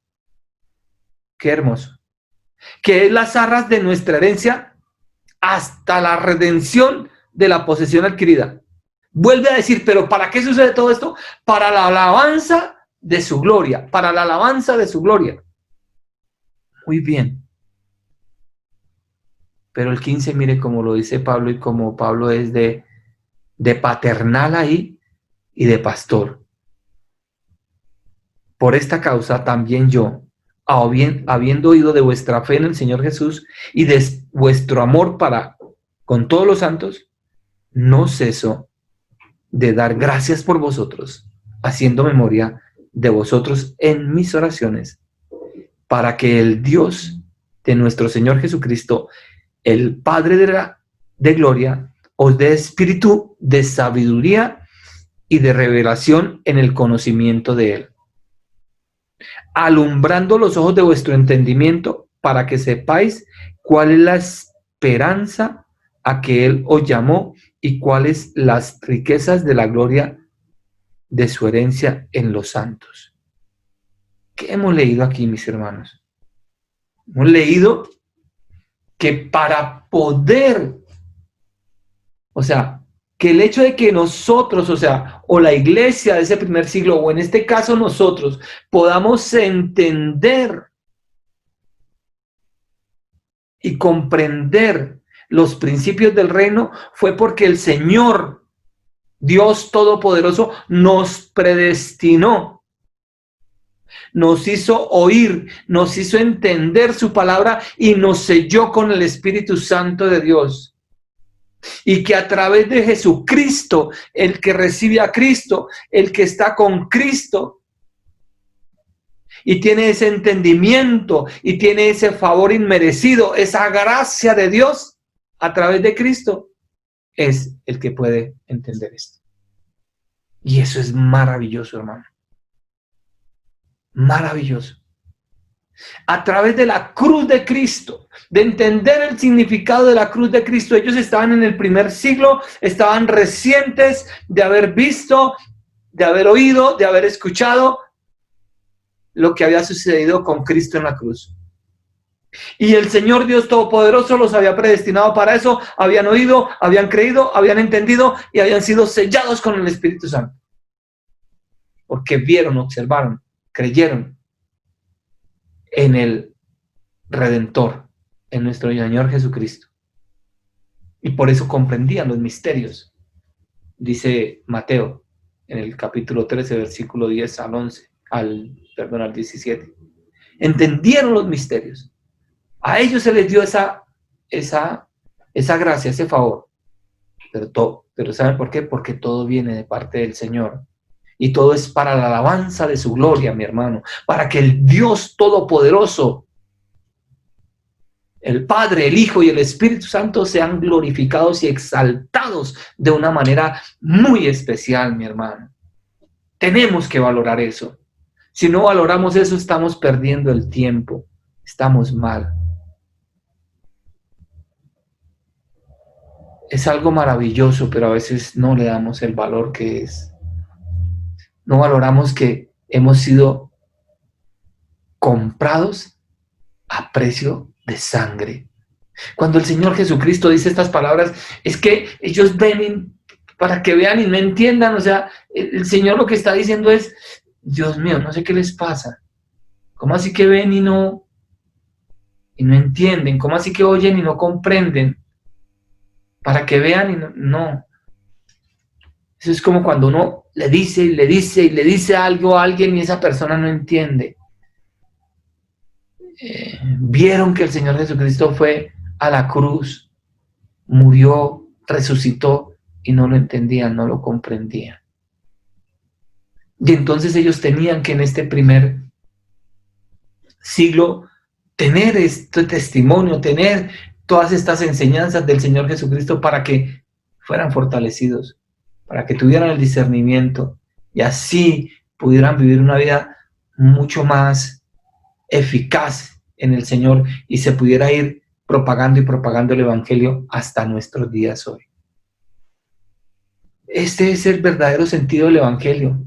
Qué hermoso. Que es las arras de nuestra herencia hasta la redención de la posesión adquirida. Vuelve a decir, pero ¿para qué sucede todo esto? Para la alabanza de su gloria, para la alabanza de su gloria. Muy bien. Pero el 15, mire cómo lo dice Pablo y como Pablo es de paternal ahí y de pastor. Por esta causa también yo, habiendo oído de vuestra fe en el Señor Jesús y de vuestro amor para con todos los santos, no ceso de dar gracias por vosotros, haciendo memoria de vosotros en mis oraciones, para que el Dios de nuestro Señor Jesucristo, el Padre de gloria, os dé espíritu de sabiduría y de revelación en el conocimiento de Él, alumbrando los ojos de vuestro entendimiento, para que sepáis cuál es la esperanza a que Él os llamó y cuáles las riquezas de la gloria de su herencia en los santos. ¿Qué hemos leído aquí, mis hermanos? Hemos leído que para poder, o sea, que el hecho de que nosotros, o sea, o la iglesia de ese primer siglo, o en este caso nosotros, podamos entender y comprender los principios del reino, fue porque el Señor, Dios Todopoderoso, nos predestinó, nos hizo oír, nos hizo entender su palabra y nos selló con el Espíritu Santo de Dios. Y que a través de Jesucristo, el que recibe a Cristo, el que está con Cristo y tiene ese entendimiento y tiene ese favor inmerecido, esa gracia de Dios a través de Cristo, es el que puede entender esto. Y eso es maravilloso, hermano. Maravilloso. A través de la cruz de Cristo, de entender el significado de la cruz de Cristo. Ellos estaban en el primer siglo, estaban recientes de haber visto, de haber oído, de haber escuchado lo que había sucedido con Cristo en la cruz. Y el Señor Dios Todopoderoso los había predestinado para eso. Habían oído, habían creído, habían entendido y habían sido sellados con el Espíritu Santo. Porque vieron, observaron, creyeron en el Redentor, en nuestro Señor Jesucristo. Y por eso comprendían los misterios. Dice Mateo en el capítulo 13, versículo 10 al 11, al 17. Entendieron los misterios. A ellos se les dio esa gracia, ese favor. Pero ¿saben por qué? Porque todo viene de parte del Señor. Y todo es para la alabanza de su gloria, mi hermano. Para que el Dios Todopoderoso, el Padre, el Hijo y el Espíritu Santo sean glorificados y exaltados de una manera muy especial, mi hermano. Tenemos que valorar eso. Si no valoramos eso, estamos perdiendo el tiempo. Estamos mal. Es algo maravilloso, pero a veces no le damos el valor que es. No valoramos que hemos sido comprados a precio de sangre. Cuando el Señor Jesucristo dice estas palabras, es que ellos ven para que vean y no entiendan. O sea, el Señor lo que está diciendo es, Dios mío, no sé qué les pasa. ¿Cómo así que ven y no entienden? ¿Cómo así que oyen y no comprenden? Para que vean y no. Eso es como cuando uno le dice algo a alguien y esa persona no entiende. Vieron que el Señor Jesucristo fue a la cruz, murió, resucitó y no lo entendían, no lo comprendían. Y entonces ellos tenían que en este primer siglo tener este testimonio, tener todas estas enseñanzas del Señor Jesucristo para que fueran fortalecidos, para que tuvieran el discernimiento y así pudieran vivir una vida mucho más eficaz en el Señor y se pudiera ir propagando y propagando el Evangelio hasta nuestros días hoy. Este es el verdadero sentido del Evangelio.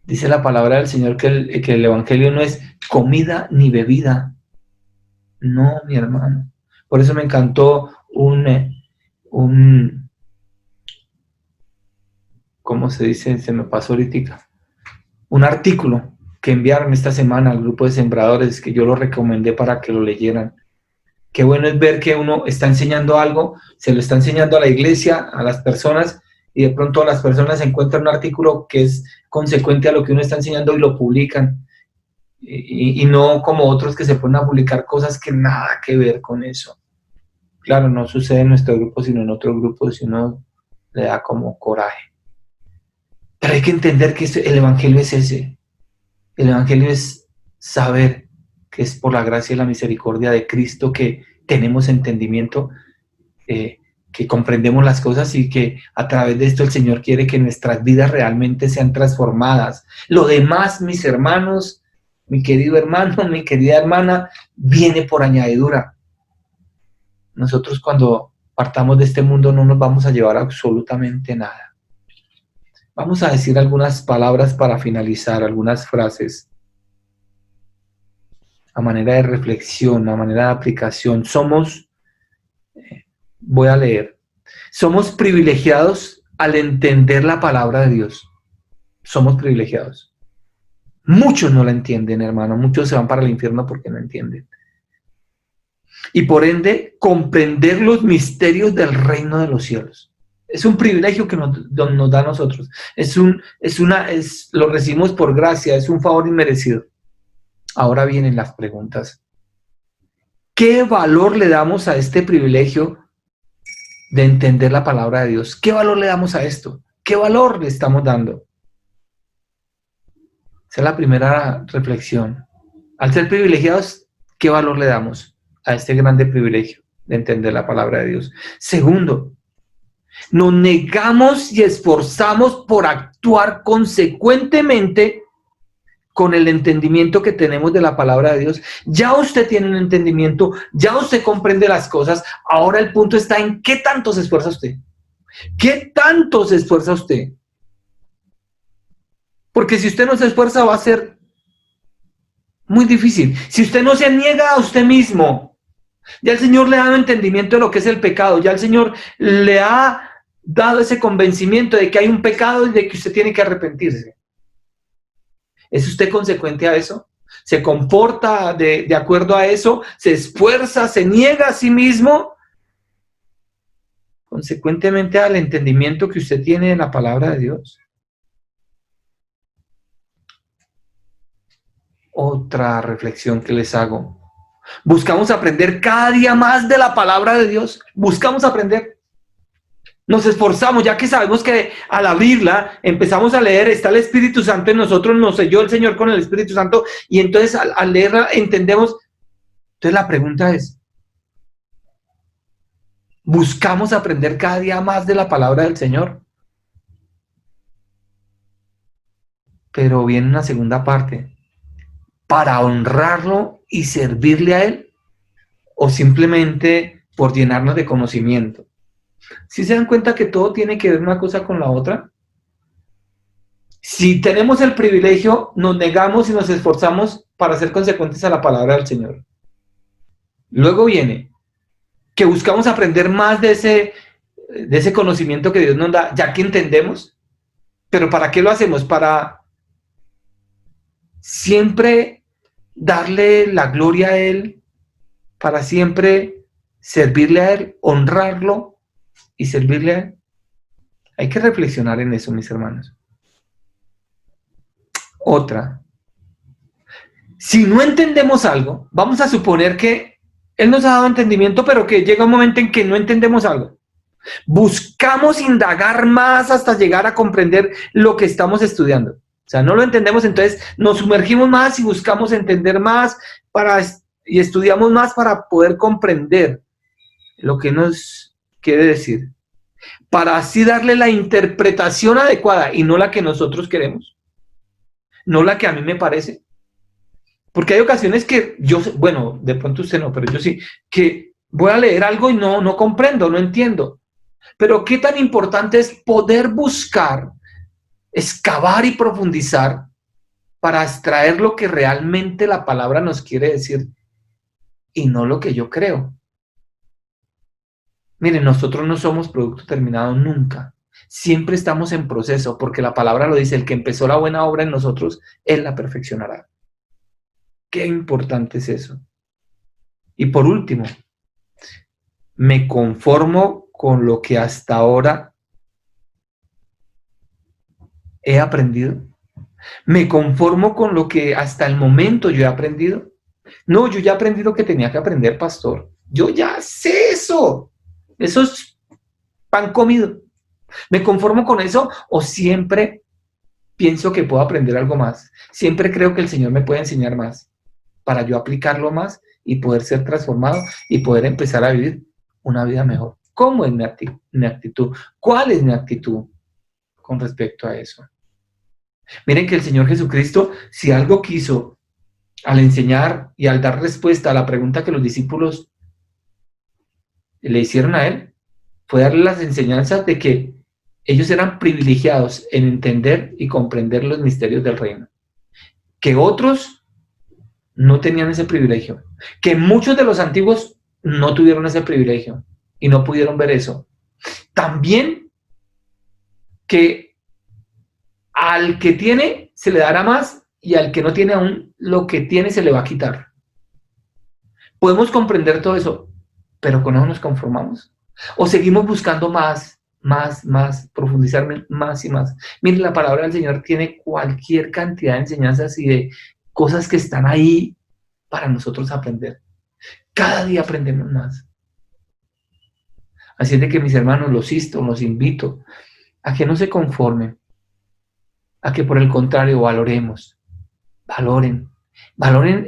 Dice la palabra del Señor que el Evangelio no es comida ni bebida. No, mi hermano. Por eso me encantó ¿cómo se dice? Se me pasó ahorita. Un artículo que enviaron esta semana al grupo de sembradores, que yo lo recomendé para que lo leyeran. Qué bueno es ver que uno está enseñando algo, se lo está enseñando a la iglesia, a las personas, y de pronto las personas encuentran un artículo que es consecuente a lo que uno está enseñando y lo publican. Y no como otros que se ponen a publicar cosas que nada que ver con eso. Claro, no sucede en nuestro grupo, sino en otro grupo, si uno le da como coraje. Pero hay que entender que el Evangelio es ese. El Evangelio es saber que es por la gracia y la misericordia de Cristo que tenemos entendimiento, que comprendemos las cosas y que a través de esto el Señor quiere que nuestras vidas realmente sean transformadas. Lo demás, mis hermanos, mi querido hermano, mi querida hermana, viene por añadidura. Nosotros cuando partamos de este mundo no nos vamos a llevar absolutamente nada. Vamos a decir algunas palabras para finalizar, algunas frases a manera de reflexión, a manera de aplicación. Voy a leer. Somos privilegiados al entender la palabra de Dios. Somos privilegiados. Muchos no la entienden, hermano. Muchos se van para el infierno porque no entienden. Y por ende, comprender los misterios del reino de los cielos. Es un privilegio que nos da a nosotros. Lo recibimos por gracia, es un favor inmerecido. Ahora vienen las preguntas. ¿Qué valor le damos a este privilegio de entender la palabra de Dios? ¿Qué valor le damos a esto? ¿Qué valor le estamos dando? Esa es la primera reflexión. Al ser privilegiados, ¿qué valor le damos a este grande privilegio de entender la palabra de Dios? Segundo, nos negamos y esforzamos por actuar consecuentemente con el entendimiento que tenemos de la palabra de Dios. Ya usted tiene un entendimiento, ya usted comprende las cosas. Ahora el punto está en qué tanto se esfuerza usted. ¿Qué tanto se esfuerza usted? Porque si usted no se esfuerza va a ser muy difícil. Si usted no se niega a usted mismo, ya el Señor le ha dado entendimiento de lo que es el pecado, ya el Señor le ha dado ese convencimiento de que hay un pecado y de que usted tiene que arrepentirse. ¿Es usted consecuente a eso? ¿Se comporta de acuerdo a eso? ¿Se esfuerza? ¿Se niega a sí mismo? Consecuentemente al entendimiento que usted tiene de la palabra de Dios. Otra reflexión que les hago. Buscamos aprender cada día más de la palabra de Dios. Buscamos aprender. Nos esforzamos, ya que sabemos que al abrirla, empezamos a leer, está el Espíritu Santo en nosotros, nos selló el Señor con el Espíritu Santo, y entonces al leerla entendemos. Entonces la pregunta es, ¿buscamos aprender cada día más de la palabra del Señor? Pero viene una segunda parte, ¿para honrarlo y servirle a Él? ¿O simplemente por llenarnos de conocimiento? ¿Sí se dan cuenta que todo tiene que ver una cosa con la otra? Si tenemos el privilegio, nos negamos y nos esforzamos para ser consecuentes a la palabra del Señor. Luego viene que buscamos aprender más de ese conocimiento que Dios nos da, ya que entendemos. ¿Pero para qué lo hacemos? Para siempre darle la gloria a Él, para siempre servirle a Él, honrarlo y servirle a Él. Hay que reflexionar en eso, mis hermanos. Otra. Si no entendemos algo, vamos a suponer que Él nos ha dado entendimiento, pero que llega un momento en que no entendemos algo. Buscamos indagar más hasta llegar a comprender lo que estamos estudiando. O sea, no lo entendemos, entonces nos sumergimos más y buscamos entender más y estudiamos más para poder comprender lo que nos quiere decir. Para así darle la interpretación adecuada y no la que nosotros queremos. No la que a mí me parece. Porque hay ocasiones que yo, bueno, de pronto usted no, pero yo sí, que voy a leer algo y no comprendo, no entiendo. Pero qué tan importante es poder buscar, excavar y profundizar para extraer lo que realmente la palabra nos quiere decir y no lo que yo creo. Miren, nosotros no somos producto terminado nunca. Siempre estamos en proceso, porque la palabra lo dice, el que empezó la buena obra en nosotros, Él la perfeccionará. Qué importante es eso. Y por último, me conformo con lo que hasta ahora he aprendido. Me conformo con lo que hasta el momento yo he aprendido. No, yo ya aprendí lo que tenía que aprender, pastor. Yo ya sé eso. Eso es pan comido. ¿Me conformo con eso o siempre pienso que puedo aprender algo más? Siempre creo que el Señor me puede enseñar más para yo aplicarlo más y poder ser transformado y poder empezar a vivir una vida mejor. ¿Cómo es mi actitud? ¿Cuál es mi actitud con respecto a eso? Miren que el Señor Jesucristo, si algo quiso al enseñar y al dar respuesta a la pregunta que los discípulos le hicieron a Él, fue darle las enseñanzas de que ellos eran privilegiados en entender y comprender los misterios del reino. Que otros no tenían ese privilegio. Que muchos de los antiguos no tuvieron ese privilegio y no pudieron ver eso. También que al que tiene se le dará más y al que no tiene aún lo que tiene se le va a quitar. Podemos comprender todo eso, pero con eso nos conformamos. O seguimos buscando más, profundizar más y más. Miren, la palabra del Señor tiene cualquier cantidad de enseñanzas y de cosas que están ahí para nosotros aprender. Cada día aprendemos más. Así es de que, mis hermanos, los invito a que no se conformen, a que por el contrario valoremos, valoren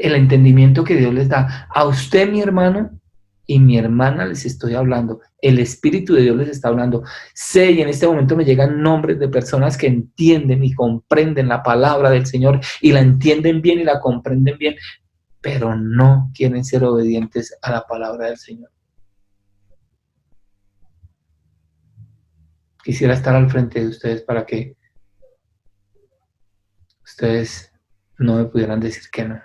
el entendimiento que Dios les da. A usted, mi hermano y mi hermana, les estoy hablando. El Espíritu de Dios les está hablando. Sé, y en este momento me llegan nombres de personas que entienden y comprenden la palabra del Señor y la entienden bien y la comprenden bien, pero no quieren ser obedientes a la palabra del Señor. Quisiera estar al frente de ustedes para que ustedes no me pudieran decir que no.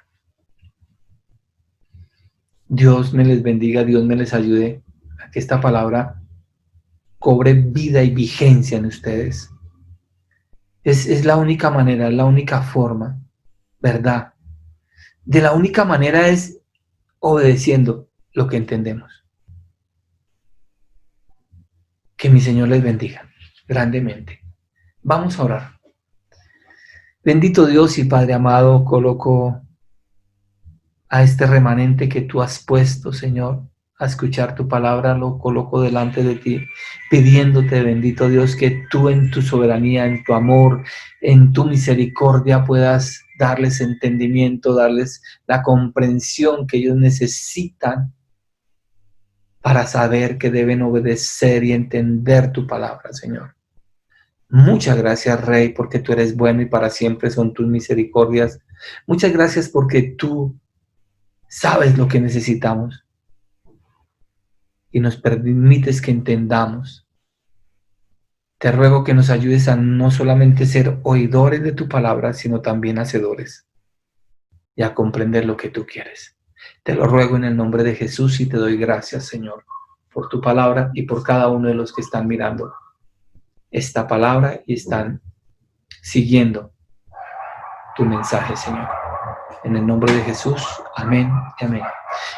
Dios me les bendiga, Dios me les ayude a que esta palabra cobre vida y vigencia en ustedes. Es la única manera, es la única forma, ¿verdad? De la única manera es obedeciendo lo que entendemos. Que mi Señor les bendiga grandemente. Vamos a orar. Bendito Dios y Padre amado, coloco a este remanente que tú has puesto, Señor, a escuchar tu palabra, lo coloco delante de ti, pidiéndote, bendito Dios, que tú en tu soberanía, en tu amor, en tu misericordia puedas darles entendimiento, darles la comprensión que ellos necesitan para saber que deben obedecer y entender tu palabra, Señor. Muchas gracias, Rey, porque tú eres bueno y para siempre son tus misericordias. Muchas gracias porque tú sabes lo que necesitamos y nos permites que entendamos. Te ruego que nos ayudes a no solamente ser oidores de tu palabra, sino también hacedores y a comprender lo que tú quieres. Te lo ruego en el nombre de Jesús y te doy gracias, Señor, por tu palabra y por cada uno de los que están mirando esta palabra y están siguiendo tu mensaje, Señor. En el nombre de Jesús, amén y amén.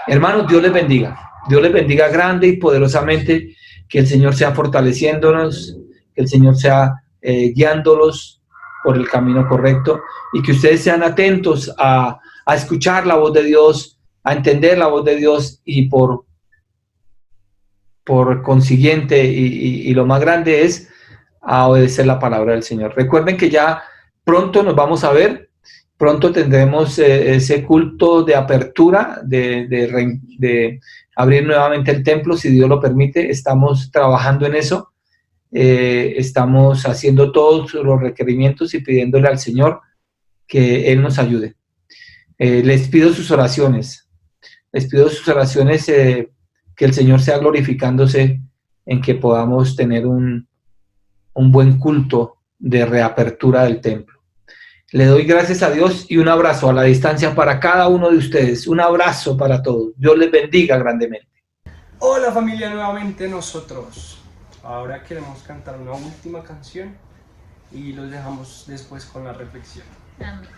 Hermanos, Dios les bendiga. Dios les bendiga grande y poderosamente. Que el Señor sea fortaleciéndonos, que el Señor sea guiándolos por el camino correcto y que ustedes sean atentos a escuchar la voz de Dios, a entender la voz de Dios y por por consiguiente, y lo más grande es a obedecer la palabra del Señor. Recuerden que ya pronto nos vamos a ver, pronto tendremos ese culto de apertura, de abrir nuevamente el templo, si Dios lo permite. Estamos trabajando en eso, estamos haciendo todos los requerimientos y pidiéndole al Señor que Él nos ayude. Les pido sus oraciones, que el Señor sea glorificándose en que podamos tener un buen culto de reapertura del templo. Le doy gracias a Dios y un abrazo a la distancia para cada uno de ustedes. Un abrazo para todos. Dios les bendiga grandemente. Hola familia, nuevamente nosotros. Ahora queremos cantar una última canción y los dejamos después con la reflexión. Amén.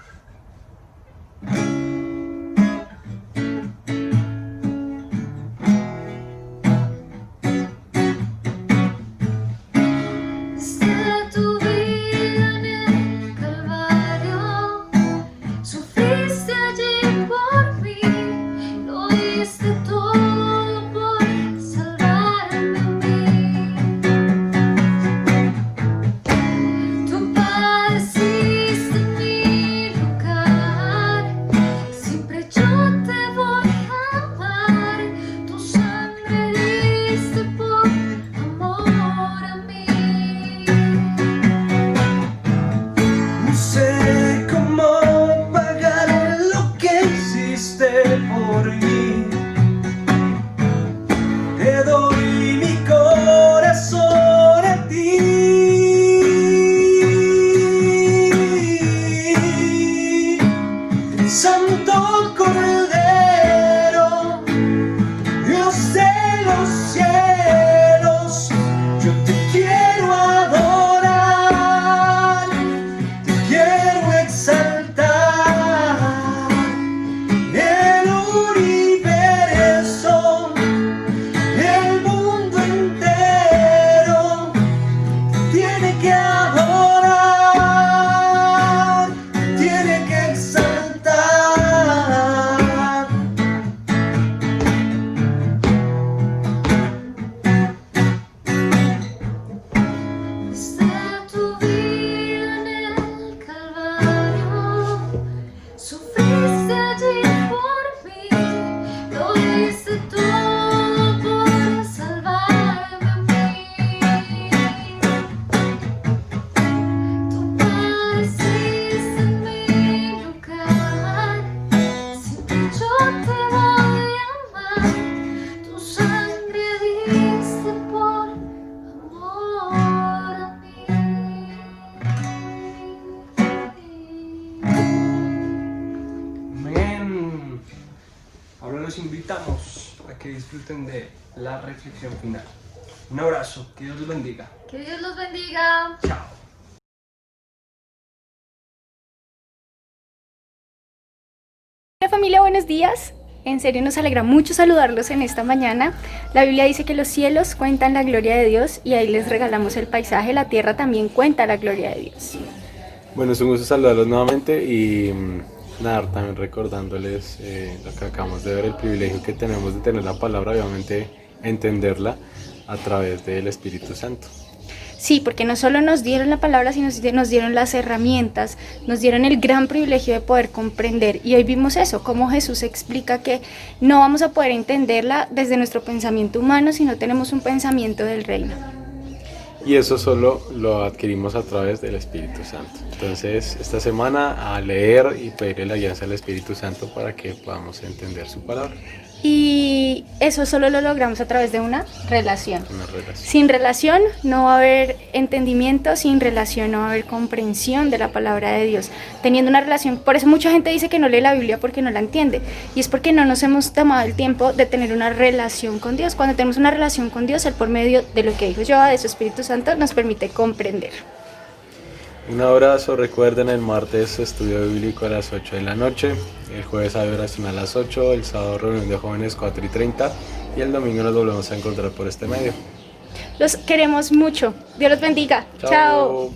Santo Cordero, Dios de los cielos, yo te quiero adorar, te quiero exaltar. El universo, el mundo entero tiene que adorar, tiene que exaltar. Ahora los invitamos a que disfruten de la reflexión final. Un abrazo, que Dios los bendiga. Que Dios los bendiga. Chao. Hola familia, buenos días. En serio nos alegra mucho saludarlos en esta mañana. La Biblia dice que los cielos cuentan la gloria de Dios y ahí les regalamos el paisaje. La tierra también cuenta la gloria de Dios. Bueno, es un gusto saludarlos nuevamente y nada, también recordándoles lo que acabamos de ver, el privilegio que tenemos de tener la palabra, obviamente entenderla a través del Espíritu Santo. Sí, porque no solo nos dieron la palabra, sino nos dieron las herramientas, nos dieron el gran privilegio de poder comprender. Y hoy vimos eso, cómo Jesús explica que no vamos a poder entenderla desde nuestro pensamiento humano, sino tenemos un pensamiento del reino. Y eso solo lo adquirimos a través del Espíritu Santo. Entonces, esta semana a leer y pedirle la alianza al Espíritu Santo para que podamos entender su palabra. Y eso solo lo logramos a través de una relación. Relación. Sin relación no va a haber entendimiento, sin relación no va a haber comprensión de la palabra de Dios. Teniendo una relación, por eso mucha gente dice que no lee la Biblia porque no la entiende. Y es porque no nos hemos tomado el tiempo de tener una relación con Dios. Cuando tenemos una relación con Dios, Él por medio de lo que dijo Jehová, de su Espíritu Santo, nos permite comprender. Un abrazo, recuerden el martes estudio bíblico a las 8 de la noche, el jueves adoración a las 8, el sábado reunión de jóvenes 4:30 y el domingo nos volvemos a encontrar por este medio. Los queremos mucho. Dios los bendiga. Chao.